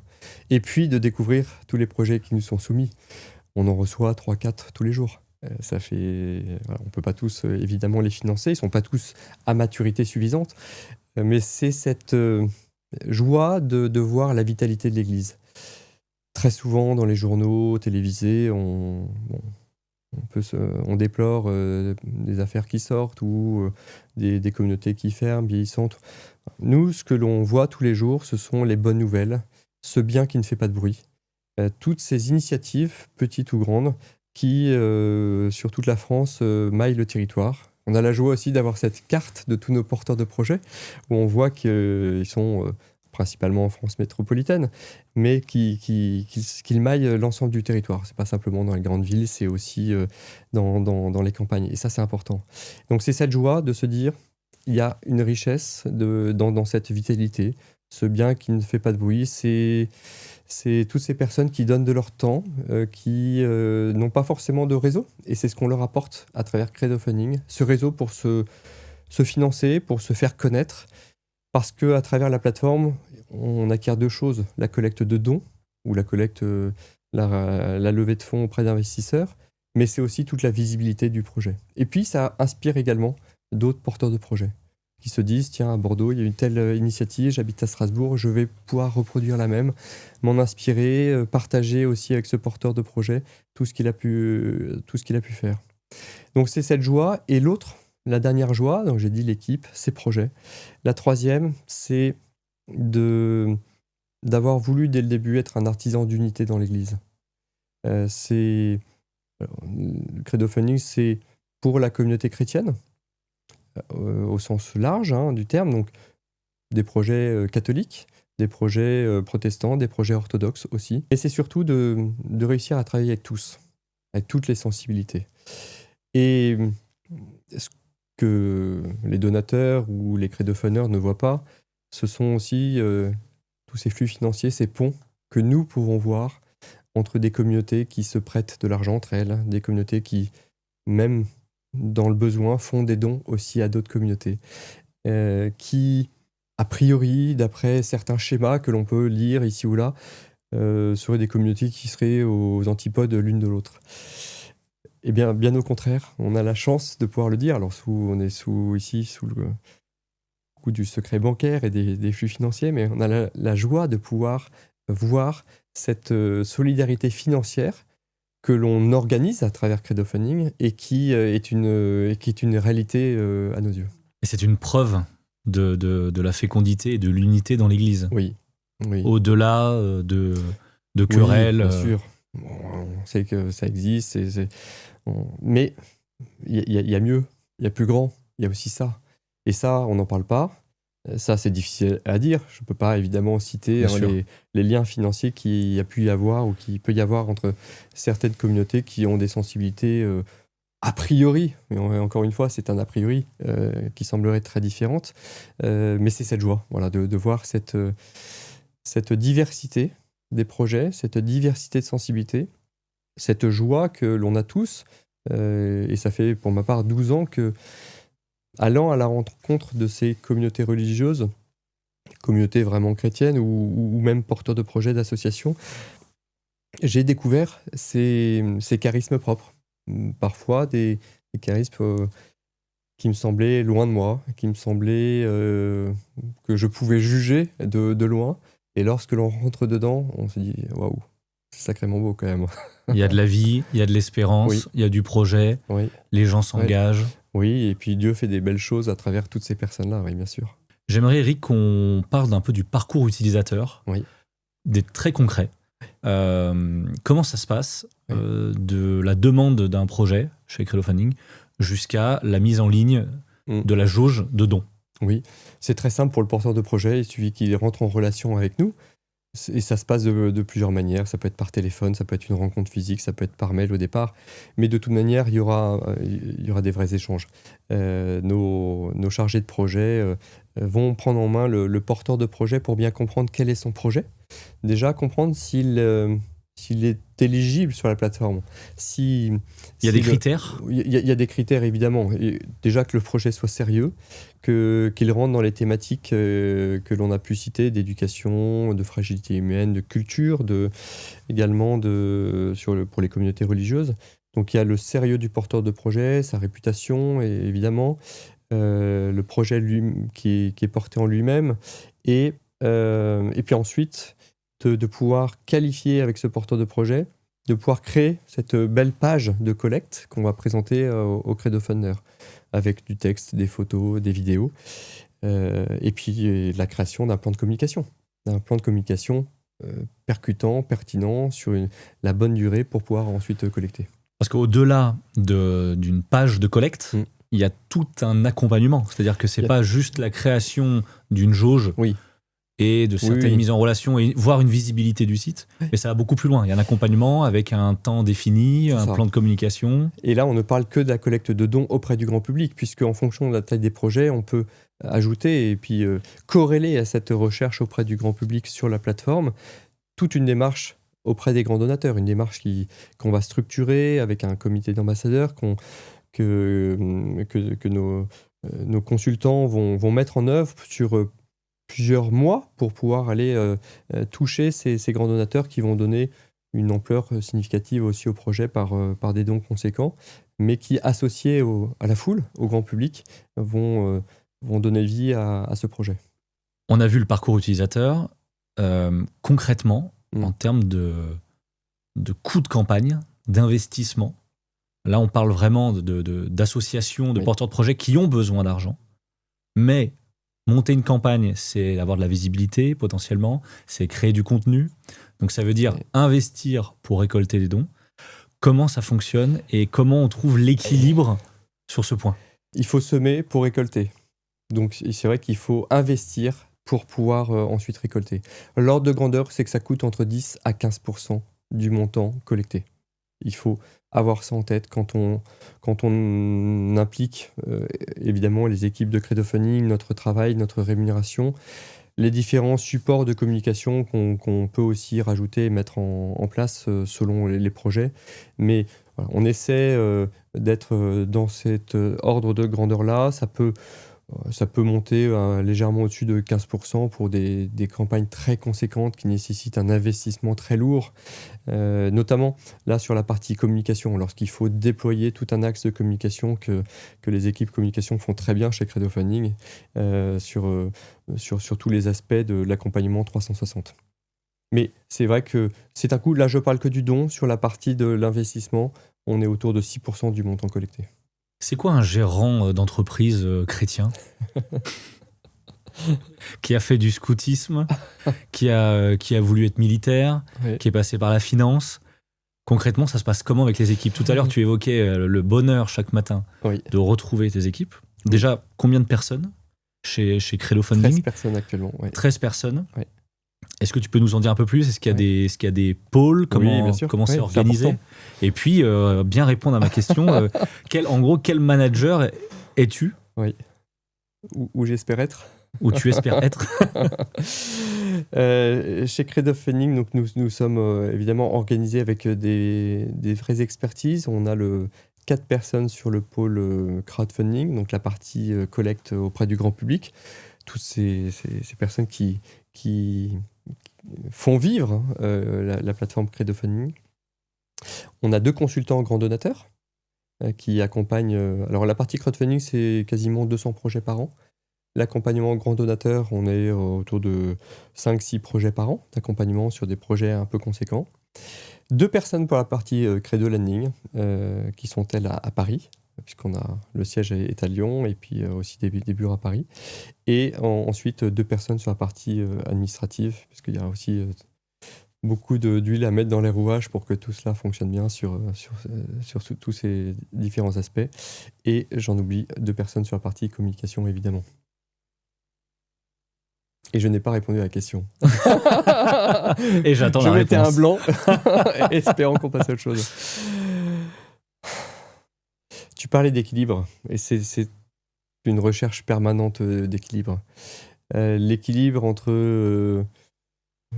Et puis de découvrir tous les projets qui nous sont soumis. On en reçoit 3-4 tous les jours. On ne peut pas tous évidemment les financer, ils ne sont pas tous à maturité suffisante, mais c'est cette joie de voir la vitalité de l'Église. Très souvent dans les journaux télévisés, on déplore des affaires qui sortent ou des communautés qui ferment, vieillissantes. Nous, ce que l'on voit tous les jours, ce sont les bonnes nouvelles, ce bien qui ne fait pas de bruit. Toutes ces initiatives, petites ou grandes, qui, sur toute la France, maillent le territoire. On a la joie aussi d'avoir cette carte de tous nos porteurs de projets, où on voit qu'ils sont principalement en France métropolitaine, mais qu'ils maillent l'ensemble du territoire. Ce n'est pas simplement dans les grandes villes, c'est aussi dans les campagnes. Et ça, c'est important. Donc c'est cette joie de se dire, il y a une richesse dans cette vitalité, ce bien qui ne fait pas de bruit, c'est toutes ces personnes qui donnent de leur temps, qui n'ont pas forcément de réseau, et c'est ce qu'on leur apporte à travers Credofunding, ce réseau pour se financer, pour se faire connaître, parce qu'à travers la plateforme, on acquiert deux choses, la collecte de dons, ou la collecte, la levée de fonds auprès d'investisseurs, mais c'est aussi toute la visibilité du projet. Et puis ça inspire également d'autres porteurs de projets, qui se disent, tiens, à Bordeaux, il y a une telle initiative, j'habite à Strasbourg, je vais pouvoir reproduire la même, m'en inspirer, partager aussi avec ce porteur de projet tout ce qu'il a pu faire. Donc c'est cette joie. Et l'autre, la dernière joie, donc j'ai dit l'équipe, ces projets. La troisième, c'est d'avoir voulu dès le début être un artisan d'unité dans l'Église. Le Credofunding, c'est pour la communauté chrétienne, au sens large du terme, donc des projets catholiques, des projets protestants, des projets orthodoxes aussi. Et c'est surtout de réussir à travailler avec tous, avec toutes les sensibilités. Et ce que les donateurs ou les credofunders ne voient pas, ce sont aussi tous ces flux financiers, ces ponts que nous pouvons voir entre des communautés qui se prêtent de l'argent entre elles, des communautés qui, même dans le besoin, font des dons aussi à d'autres communautés, qui, a priori, d'après certains schémas que l'on peut lire ici ou là, seraient des communautés qui seraient aux antipodes l'une de l'autre. Eh bien au contraire, on a la chance de pouvoir le dire. Alors on est ici sous le coup du secret bancaire et des flux financiers, mais on a la joie de pouvoir voir cette solidarité financière que l'on organise à travers Credofunding et qui est une réalité à nos yeux. Et c'est une preuve de la fécondité et de l'unité dans l'Église. Oui. Au-delà de querelles. Oui, bien sûr. On sait que ça existe, mais il y a mieux, il y a plus grand, il y a aussi ça. Et ça, on n'en parle pas. Ça, c'est difficile à dire. Je ne peux pas évidemment citer les liens financiers qu'il y a pu y avoir ou qu'il peut y avoir entre certaines communautés qui ont des sensibilités a priori, mais encore une fois, c'est un a priori qui semblerait très différente, mais c'est cette joie, voilà, de voir cette diversité des projets, cette diversité de sensibilité, cette joie que l'on a tous, et ça fait pour ma part 12 ans que, allant à la rencontre de ces communautés religieuses, communautés vraiment chrétiennes ou même porteurs de projets, d'associations, j'ai découvert ces charismes propres. Parfois des charismes qui me semblaient loin de moi, qui me semblaient que je pouvais juger de loin. Et lorsque l'on rentre dedans, on se dit « Waouh, c'est sacrément beau quand même ». Il y a de la vie, il y a de l'espérance, Oui. il y a du projet, Oui. les gens s'engagent. Oui, et puis Dieu fait des belles choses à travers toutes ces personnes-là, oui, bien sûr. J'aimerais, Eric, qu'on parle d'un peu du parcours utilisateur, Oui. des très concrets. Comment ça se passe de la demande d'un projet chez Credofunding jusqu'à la mise en ligne de la jauge de dons? Oui, c'est très simple pour le porteur de projet, il suffit qu'il rentre en relation avec nous. Et ça se passe de plusieurs manières. Ça peut être par téléphone, ça peut être une rencontre physique, ça peut être par mail au départ. Mais de toute manière, il y aura des vrais échanges. Nos chargés de projet vont prendre en main le porteur de projet pour bien comprendre quel est son projet. Déjà, comprendre s'il est éligible sur la plateforme. Il y a des critères ? Il y a des critères, évidemment. Et déjà que le projet soit sérieux, qu'il rentre dans les thématiques que l'on a pu citer, d'éducation, de fragilité humaine, de culture, également pour les communautés religieuses. Donc il y a le sérieux du porteur de projet, sa réputation, et évidemment, le projet qui est porté en lui-même. Et puis ensuite, de pouvoir qualifier avec ce porteur de projet, de pouvoir créer cette belle page de collecte qu'on va présenter au Credofunder, avec du texte, des photos, des vidéos, et puis la création d'un plan de communication. Un plan de communication percutant, pertinent, sur la bonne durée pour pouvoir ensuite collecter. Parce qu'au-delà d'une page de collecte, il y a tout un accompagnement. C'est-à-dire que ce n'est pas juste la création d'une jauge et de certaines mises en relation, et voire une visibilité du site, mais ça va beaucoup plus loin. Il y a un accompagnement avec un temps défini, un plan de communication. Et là, on ne parle que de la collecte de dons auprès du grand public, puisque en fonction de la taille des projets, on peut ajouter et puis corréler à cette recherche auprès du grand public sur la plateforme toute une démarche auprès des grands donateurs, une démarche qu'on va structurer avec un comité d'ambassadeurs que nos consultants vont mettre en œuvre sur plusieurs mois pour pouvoir aller toucher ces grands donateurs qui vont donner une ampleur significative aussi au projet par des dons conséquents, mais qui, associés à la foule, au grand public, vont donner vie à ce projet. On a vu le parcours utilisateur. Concrètement, en termes de coûts de campagne, d'investissement, là on parle vraiment d'associations, de porteurs de projets qui ont besoin d'argent, mais monter une campagne, c'est avoir de la visibilité potentiellement, c'est créer du contenu. Donc ça veut dire investir pour récolter des dons. Comment ça fonctionne et comment on trouve l'équilibre sur ce point? Il faut semer pour récolter. Donc c'est vrai qu'il faut investir pour pouvoir ensuite récolter. L'ordre de grandeur, c'est que ça coûte entre 10 à 15% du montant collecté. Il faut avoir ça en tête quand on implique évidemment les équipes de Credofunding, notre travail, notre rémunération, les différents supports de communication qu'on peut aussi rajouter et mettre en place selon les projets. Mais voilà, on essaie d'être dans cet ordre de grandeur-là. Ça peut monter légèrement au-dessus de 15% pour des campagnes très conséquentes qui nécessitent un investissement très lourd, notamment là sur la partie communication, lorsqu'il faut déployer tout un axe de communication que les équipes communication font très bien chez Credofunding sur tous les aspects de l'accompagnement 360. Mais c'est vrai que c'est un coût, là je parle que du don, sur la partie de l'investissement, on est autour de 6% du montant collecté. C'est quoi un gérant d'entreprise chrétien qui a fait du scoutisme, qui a voulu être militaire, qui est passé par la finance? Concrètement, ça se passe comment avec les équipes? Tout à l'heure, tu évoquais le bonheur chaque matin de retrouver tes équipes. Déjà, combien de personnes chez Credofunding? 13 personnes actuellement. 13 personnes. Est-ce que tu peux nous en dire un peu plus? Est-ce qu'il y a des pôles? Oui, bien sûr. Comment c'est Oui, c'est organisé? important. Et puis, bien répondre à ma question, en gros, quel manager es-tu? Oui. Où j'espère être. Ou tu espères être? Chez Credo Funding, donc nous sommes évidemment organisés avec des vraies expertises. On a 4 personnes sur le pôle crowdfunding, donc la partie collecte auprès du grand public. Toutes ces personnes qui font vivre la plateforme Credo Funding. On a 2 consultants grands donateurs qui accompagnent. Alors la partie crowdfunding, c'est quasiment 200 projets par an. L'accompagnement grand donateur, on est autour de 5-6 projets par an d'accompagnement sur des projets un peu conséquents. 2 personnes pour la partie Credo Landing, qui sont elles à Paris, puisqu'on a le siège est à Lyon et puis aussi des bureaux à Paris. Et ensuite 2 personnes sur la partie administrative, puisqu'il y a aussi beaucoup d'huile à mettre dans les rouages pour que tout cela fonctionne bien sur tous ces différents aspects. Et j'en oublie 2 personnes sur la partie communication, évidemment. Et je n'ai pas répondu à la question. Et j'attends la réponse. Je mettais un blanc, espérant qu'on passe à autre chose. Tu parlais d'équilibre, et c'est une recherche permanente d'équilibre. L'équilibre entre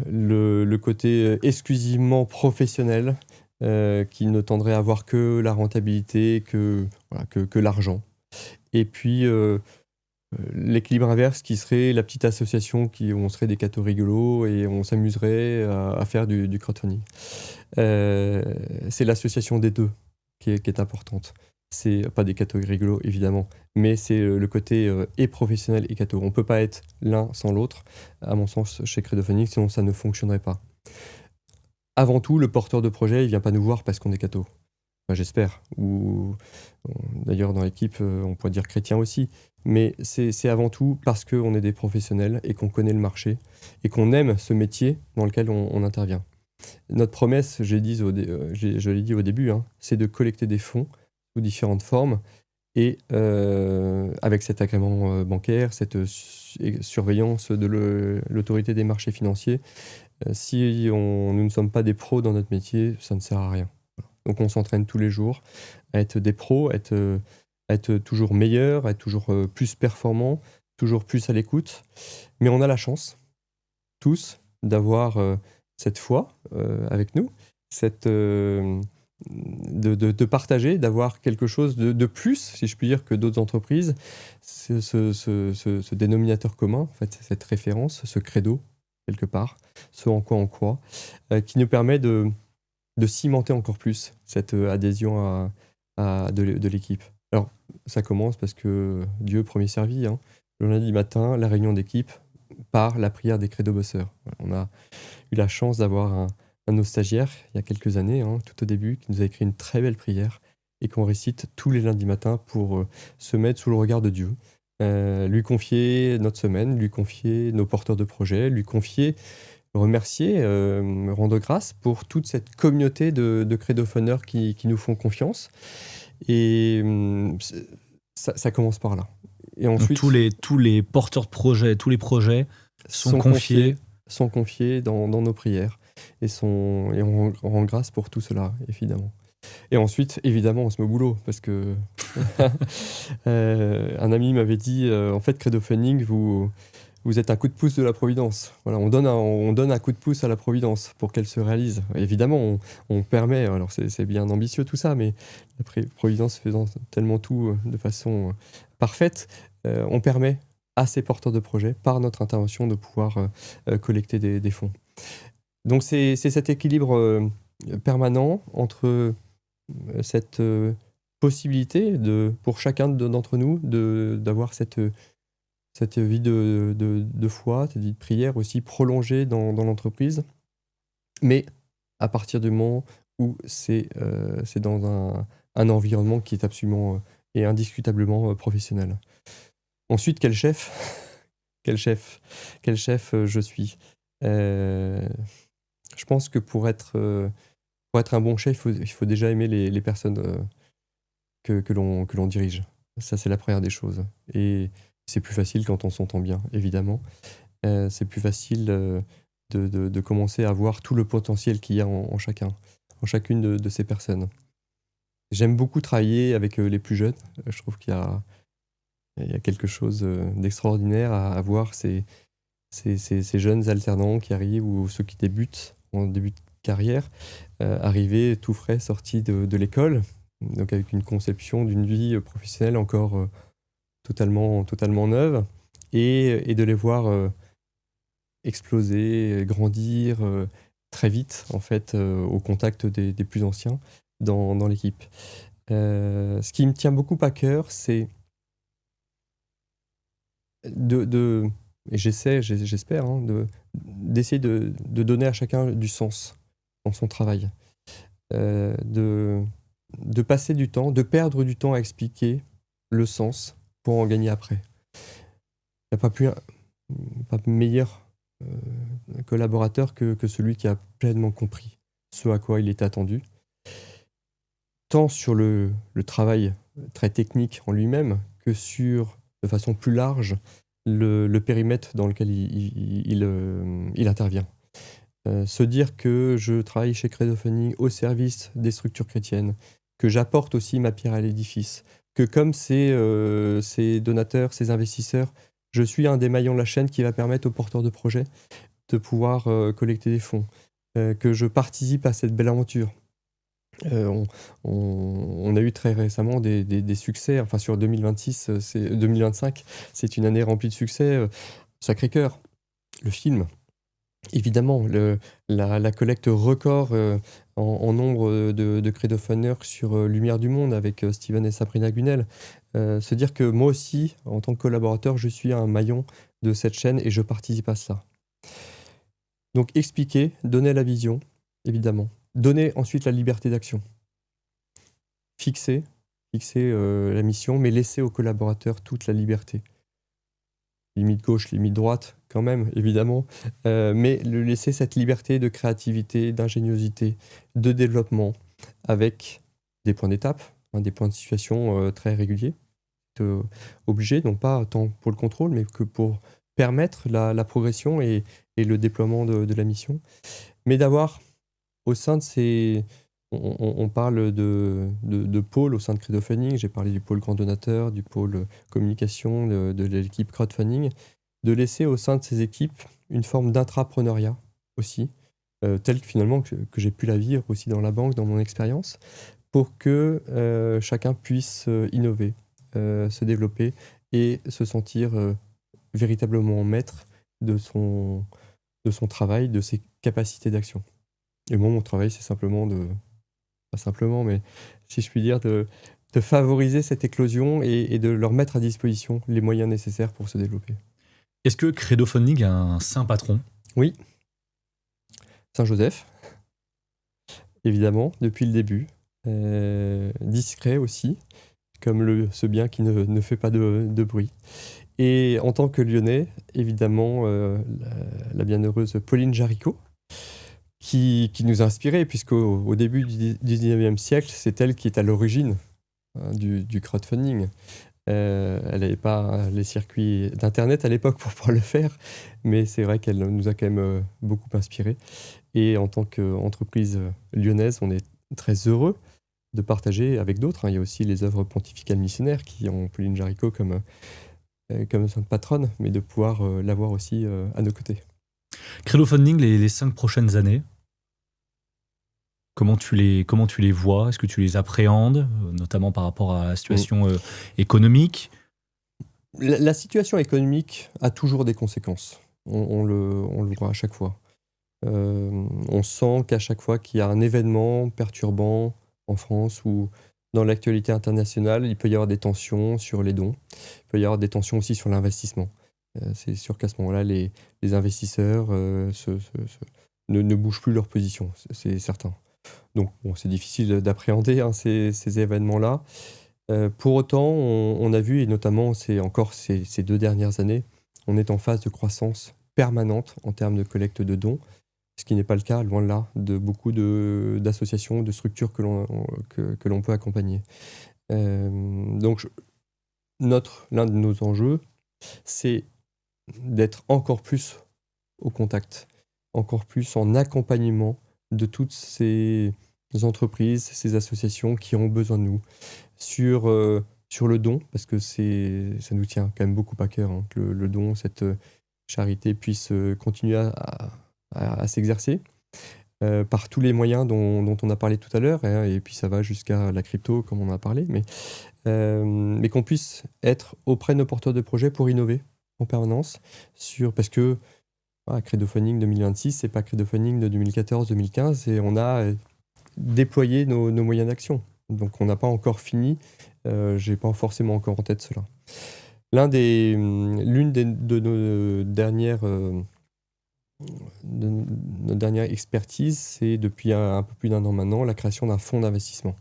le côté exclusivement professionnel, qui ne tendrait à avoir que la rentabilité, que l'argent. Et puis l'équilibre inverse qui serait la petite association où on serait des cathos rigolos et on s'amuserait à faire du crowdfunding. C'est l'association des deux qui est importante. C'est pas des cathos rigolos évidemment, mais c'est le côté et professionnel et catho. On peut pas être l'un sans l'autre, à mon sens, chez Credo Funding, sinon ça ne fonctionnerait pas. Avant tout, le porteur de projet, il vient pas nous voir parce qu'on est catho. Enfin, j'espère. Ou d'ailleurs dans l'équipe, on pourrait dire chrétien aussi. Mais c'est avant tout parce qu'on est des professionnels et qu'on connaît le marché et qu'on aime ce métier dans lequel on intervient. Notre promesse, je l'ai dit au début, c'est de collecter des fonds sous différentes formes et avec cet agrément bancaire, cette surveillance de l'autorité des marchés financiers. Si nous ne sommes pas des pros dans notre métier, ça ne sert à rien. Donc on s'entraîne tous les jours à être des pros, à être toujours meilleur, à être toujours plus performant, toujours plus à l'écoute. Mais on a la chance, tous, d'avoir cette foi avec nous, de partager, d'avoir quelque chose de plus, si je puis dire, que d'autres entreprises. Ce dénominateur commun, en fait, cette référence, ce credo, quelque part, ce en quoi on croit, qui nous permet de cimenter encore plus cette adhésion de l'équipe. Alors, ça commence parce que Dieu premier servi. Le lundi matin, la réunion d'équipe par la prière des credo bosseurs. On a eu la chance d'avoir un de nos stagiaires, il y a quelques années, tout au début, qui nous a écrit une très belle prière et qu'on récite tous les lundis matins pour se mettre sous le regard de Dieu. Lui confier notre semaine, lui confier nos porteurs de projets, lui confier, remercier, rendre grâce pour toute cette communauté de credophoneurs qui nous font confiance. Et ça commence par là. Et ensuite, tous les porteurs de projets, tous les projets sont confiés dans nos prières. Et on rend grâce pour tout cela, évidemment. Et ensuite, évidemment, on se met au boulot, parce que un ami m'avait dit, en fait, Credo Funding, vous êtes un coup de pouce de la Providence. Voilà, on donne un coup de pouce à la Providence pour qu'elle se réalise. Évidemment, on permet, alors c'est bien ambitieux tout ça, mais la Providence faisant tellement tout de façon parfaite, on permet à ces porteurs de projets, par notre intervention, de pouvoir collecter des fonds. Donc c'est cet équilibre permanent entre cette possibilité pour chacun d'entre nous d'avoir cette vie de foi, cette vie de prière aussi prolongée dans l'entreprise, mais à partir du moment où c'est dans un environnement qui est absolument et indiscutablement professionnel. Ensuite, quel chef je suis. Je pense que pour être un bon chef, il faut déjà aimer les personnes que l'on dirige. Ça, c'est la première des choses. Et c'est plus facile quand on s'entend bien, évidemment. C'est plus facile de commencer à voir tout le potentiel qu'il y a en chacune de ces personnes. J'aime beaucoup travailler avec les plus jeunes. Je trouve qu'il y a quelque chose d'extraordinaire à voir ces jeunes alternants qui arrivent ou ceux qui débutent en début de carrière, arriver tout frais, sortis de l'école, donc avec une conception d'une vie professionnelle encore totalement neuve, et de les voir exploser, grandir très vite en fait au contact des plus anciens dans l'équipe. Ce qui me tient beaucoup à cœur, c'est et j'espère, d'essayer de donner à chacun du sens dans son travail. De passer du temps, de perdre du temps à expliquer le sens pour en gagner après. Il n'y a pas meilleur collaborateur que celui qui a pleinement compris ce à quoi il était attendu, tant sur le travail très technique en lui-même que sur, de façon plus large, le périmètre dans lequel il intervient. Se dire que je travaille chez Credo Funding au service des structures chrétiennes, que j'apporte aussi ma pierre à l'édifice, que comme ces donateurs, ces investisseurs, je suis un des maillons de la chaîne qui va permettre aux porteurs de projets de pouvoir collecter des fonds, que je participe à cette belle aventure. On a eu très récemment des succès, enfin sur 2025, c'est une année remplie de succès. Sacré-Cœur, le film, évidemment, la collecte record en nombre de Credo Funders sur Lumière du Monde avec Steven et Sabrina Gunel. Se dire que moi aussi, en tant que collaborateur, je suis un maillon de cette chaîne et je participe à ça. Donc expliquer, donner la vision, évidemment. Donner ensuite la liberté d'action. Fixer la mission, mais laisser aux collaborateurs toute la liberté. Limite gauche, limite droite, quand même, évidemment. Mais laisser cette liberté de créativité, d'ingéniosité, de développement, avec des points d'étape, des points de situation très réguliers, obligés, non pas tant pour le contrôle, mais que pour permettre la progression et le déploiement de la mission. Mais d'avoir au sein de ces... On parle de pôles au sein de Credo Funding. J'ai parlé du pôle grand donateur, du pôle communication, de l'équipe crowdfunding. De laisser au sein de ces équipes une forme d'intrapreneuriat aussi, telle que finalement que j'ai pu la vivre aussi dans la banque, dans mon expérience, pour que chacun puisse innover, se développer et se sentir véritablement maître de son travail, de ses capacités d'action. Et moi, mon travail, c'est simplement pas simplement, mais si je puis dire, de favoriser cette éclosion et de leur mettre à disposition les moyens nécessaires pour se développer. Est-ce que Credo Funding a un saint patron ? Oui. Saint Joseph, évidemment, depuis le début. Discret aussi, comme ce bien qui ne fait pas de bruit. Et en tant que Lyonnais, évidemment, la bienheureuse Pauline Jaricot, qui nous a inspirés, puisqu'au début du 19e siècle, c'est elle qui est à l'origine du crowdfunding. Elle n'avait pas les circuits d'Internet à l'époque pour pouvoir le faire, mais c'est vrai qu'elle nous a quand même beaucoup inspirés. Et en tant qu'entreprise lyonnaise, on est très heureux de partager avec d'autres. Il y a aussi les œuvres pontificales missionnaires qui ont Pauline Jaricot comme sainte patronne, mais de pouvoir l'avoir aussi à nos côtés. Credo Funding, les 5 prochaines années, comment tu les vois ? Est-ce que tu les appréhendes, notamment par rapport à la situation économique ? La situation économique a toujours des conséquences. On le voit à chaque fois. On sent qu'à chaque fois qu'il y a un événement perturbant en France ou dans l'actualité internationale, il peut y avoir des tensions sur les dons. Il peut y avoir des tensions aussi sur l'investissement. C'est sûr qu'à ce moment-là, les investisseurs ne bougent plus leur position, c'est certain. Donc, c'est difficile d'appréhender ces événements-là. Pour autant, on a vu, et notamment ces 2 dernières années, on est en phase de croissance permanente en termes de collecte de dons, ce qui n'est pas le cas, loin de là, de beaucoup d'associations, de structures que l'on peut accompagner. Donc, l'un de nos enjeux, c'est d'être encore plus au contact, encore plus en accompagnement de toutes ces entreprises, ces associations qui ont besoin de nous sur le don, parce que ça nous tient quand même beaucoup à cœur, hein, que le don, cette charité puisse continuer à s'exercer par tous les moyens dont on a parlé tout à l'heure, hein, et puis ça va jusqu'à la crypto, comme on en a parlé, mais qu'on puisse être auprès de nos porteurs de projets pour innover en permanence, parce que Credo-Funding 2026, c'est pas Credo-Funding de 2014-2015, et on a déployé nos moyens d'action. Donc on n'a pas encore fini, j'ai pas forcément encore en tête cela. L'une de nos dernières expertises, c'est depuis un peu plus d'1 an maintenant, la création d'un fonds d'investissement.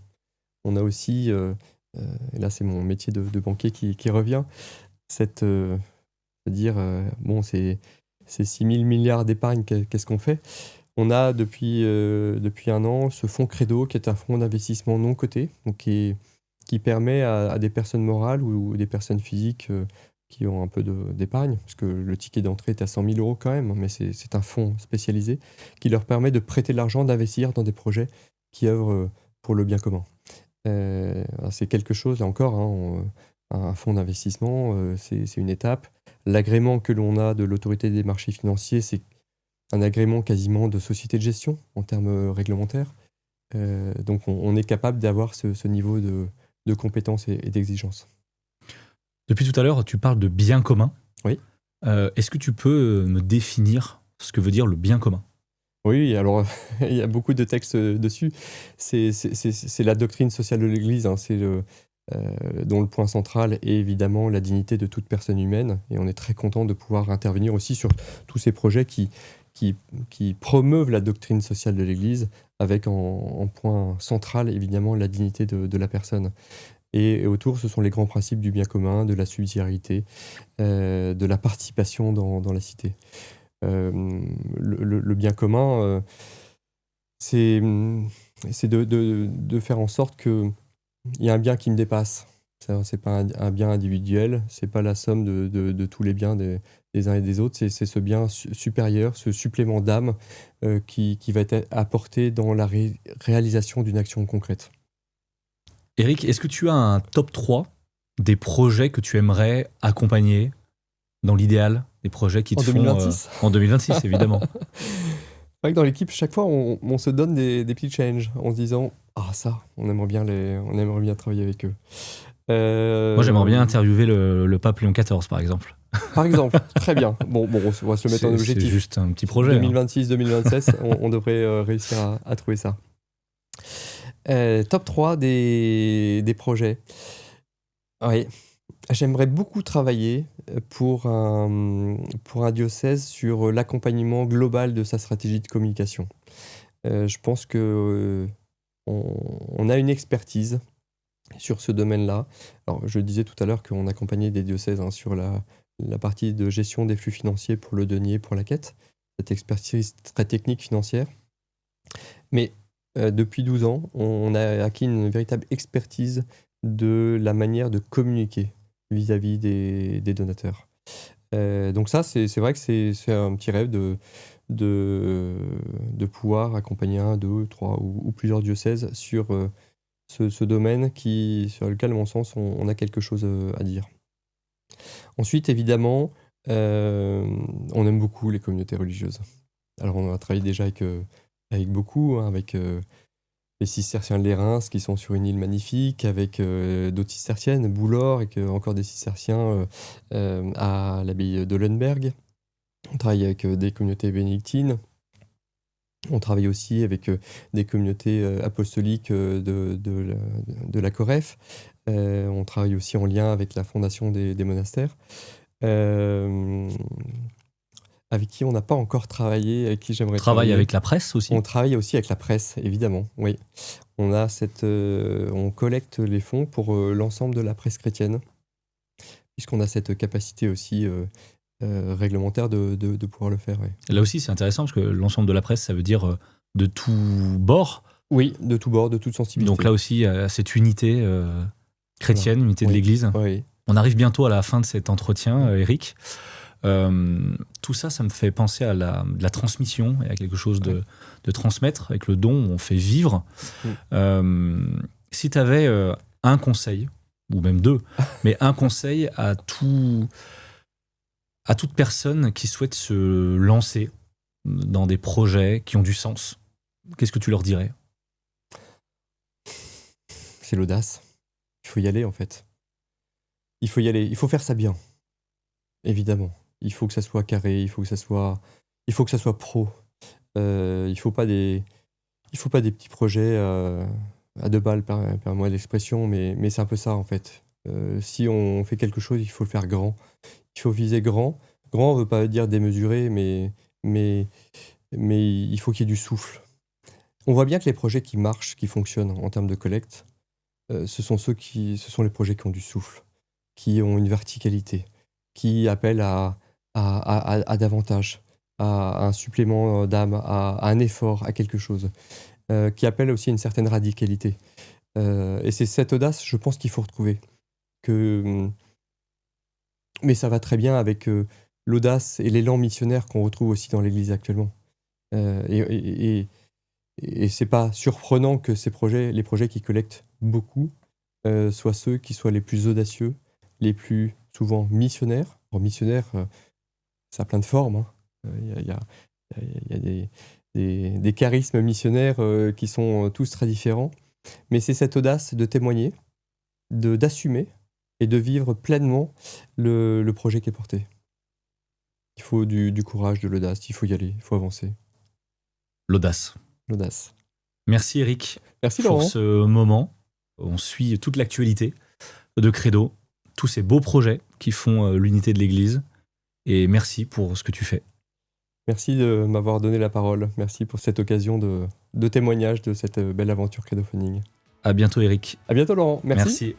On a aussi, et là c'est mon métier de banquier qui revient, c'est-à-dire, c'est 6 000 milliards d'épargne, qu'est-ce qu'on fait ? On a depuis 1 an ce fonds Credo, qui est un fonds d'investissement non coté, donc qui permet à des personnes morales ou des personnes physiques qui ont un peu d'épargne, parce que le ticket d'entrée est à 100 000 € quand même, mais c'est un fonds spécialisé qui leur permet de prêter de l'argent, d'investir dans des projets qui œuvrent pour le bien commun. C'est quelque chose, là encore, hein, un fonds d'investissement, c'est une étape. L'agrément que l'on a de l'autorité des marchés financiers, c'est un agrément quasiment de société de gestion en termes réglementaires. Donc on est capable d'avoir ce niveau de compétences et d'exigence. Depuis tout à l'heure, tu parles de bien commun. Oui. Est-ce que tu peux me définir ce que veut dire le bien commun ? Oui, alors il y a beaucoup de textes dessus. C'est la doctrine sociale de l'Église, hein, dont le point central est évidemment la dignité de toute personne humaine. Et on est très content de pouvoir intervenir aussi sur tous ces projets qui promeuvent la doctrine sociale de l'Église, avec en point central évidemment la dignité de la personne. Et autour, ce sont les grands principes du bien commun, de la subsidiarité, de la participation dans la cité. Le bien commun, c'est de faire en sorte qu'il y a un bien qui me dépasse. C'est pas un bien individuel, c'est pas la somme de tous les biens des uns et des autres, c'est ce bien supérieur, ce supplément d'âme qui va être apporté dans la réalisation d'une action concrète. Eric, est-ce que tu as un top 3 des projets que tu aimerais accompagner dans l'idéal, des projets qui te font... 2026 en 2026, évidemment. C'est vrai que dans l'équipe, chaque fois, on se donne des petits challenges en se disant « Ah ça, on aimerait bien travailler avec eux. » Moi, j'aimerais bien interviewer le pape Léon XIV, par exemple. Par exemple, très bien. Bon, on va se mettre en objectif. C'est juste un petit projet. 2026-2027, on devrait réussir à trouver ça. Top 3 des projets. Oui. J'aimerais beaucoup travailler pour un diocèse sur l'accompagnement global de sa stratégie de communication. Je pense qu'on a une expertise sur ce domaine-là. Alors, je disais tout à l'heure qu'on accompagnait des diocèses sur la partie de gestion des flux financiers pour le denier, pour la quête, cette expertise très technique financière. Mais depuis 12 ans, on a acquis une véritable expertise de la manière de communiquer vis-à-vis des donateurs. Donc ça, c'est vrai que c'est un petit rêve de pouvoir accompagner 1, 2, 3 ou plusieurs diocèses sur ce domaine sur lequel, à mon sens, on a quelque chose à dire. Ensuite, évidemment, on aime beaucoup les communautés religieuses. Alors, on a travaillé déjà avec beaucoup, avec les cisterciens de l'Érins qui sont sur une île magnifique, avec d'autres cisterciennes, Boulor, et encore des cisterciens à l'abbaye d'Ollenberg. On travaille avec des communautés bénédictines. On travaille aussi avec des communautés apostoliques de la Coref. On travaille aussi en lien avec la fondation des monastères. Avec qui on n'a pas encore travaillé, avec qui j'aimerais travailler. Avec la presse aussi ? On travaille aussi avec la presse, évidemment, oui. On collecte les fonds pour l'ensemble de la presse chrétienne, puisqu'on a cette capacité aussi réglementaire de pouvoir le faire. Oui. Là aussi, c'est intéressant, parce que l'ensemble de la presse, ça veut dire de tous bords. Oui, de tous bords, de toute sensibilité. Donc là aussi, cette unité chrétienne, unité de l'Église. Oui. On arrive bientôt à la fin de cet entretien, Eric. Tout ça, ça me fait penser à de la transmission et à quelque chose de transmettre. Avec le don, on fait vivre. Si tu avais un conseil, ou même deux, mais un conseil à toute personne qui souhaite se lancer dans des projets qui ont du sens, qu'est-ce que tu leur dirais ? C'est l'audace. Il faut y aller, en fait. Il faut y aller. Il faut faire ça bien. Évidemment. Il faut que ça soit carré. Il faut que ça soit pro. Il faut pas des petits projets à 2 balles, permets-moi l'expression, mais c'est un peu ça, en fait. Si on fait quelque chose, il faut le faire grand. Il faut viser grand. Grand ne veut pas dire démesuré, mais il faut qu'il y ait du souffle. On voit bien que les projets qui marchent, qui fonctionnent en termes de collecte, ce sont les projets qui ont du souffle, qui ont une verticalité, qui appellent à davantage, à un supplément d'âme, à un effort, à quelque chose, qui appellent aussi à une certaine radicalité. Et c'est cette audace, je pense, qu'il faut retrouver. Mais ça va très bien avec l'audace et l'élan missionnaire qu'on retrouve aussi dans l'Église actuellement. Et c'est pas surprenant que les projets qui collectent beaucoup, soient ceux qui soient les plus audacieux, les plus souvent missionnaires. Alors, missionnaire, ça a plein de formes. Hein. Il y a des charismes missionnaires qui sont tous très différents. Mais c'est cette audace de témoigner, d'assumer et de vivre pleinement le projet qui est porté. Il faut du courage, de l'audace, il faut y aller, il faut avancer. L'audace. Merci Eric. Merci pour Laurent. ce moment. On suit toute l'actualité de Credo, tous ces beaux projets qui font l'unité de l'Église. Et merci pour ce que tu fais. Merci de m'avoir donné la parole. Merci pour cette occasion de témoignage de cette belle aventure Credo Funding. À bientôt Eric. À bientôt Laurent. Merci.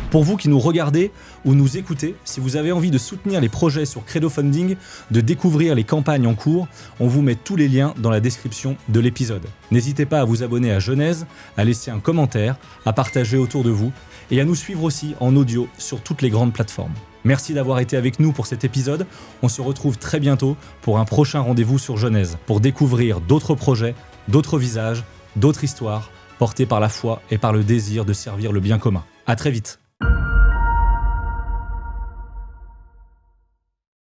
Pour vous qui nous regardez ou nous écoutez, si vous avez envie de soutenir les projets sur Credo Funding, de découvrir les campagnes en cours, on vous met tous les liens dans la description de l'épisode. N'hésitez pas à vous abonner à Genèse, à laisser un commentaire, à partager autour de vous et à nous suivre aussi en audio sur toutes les grandes plateformes. Merci d'avoir été avec nous pour cet épisode. On se retrouve très bientôt pour un prochain rendez-vous sur Genèse pour découvrir d'autres projets, d'autres visages, d'autres histoires portées par la foi et par le désir de servir le bien commun. À très vite.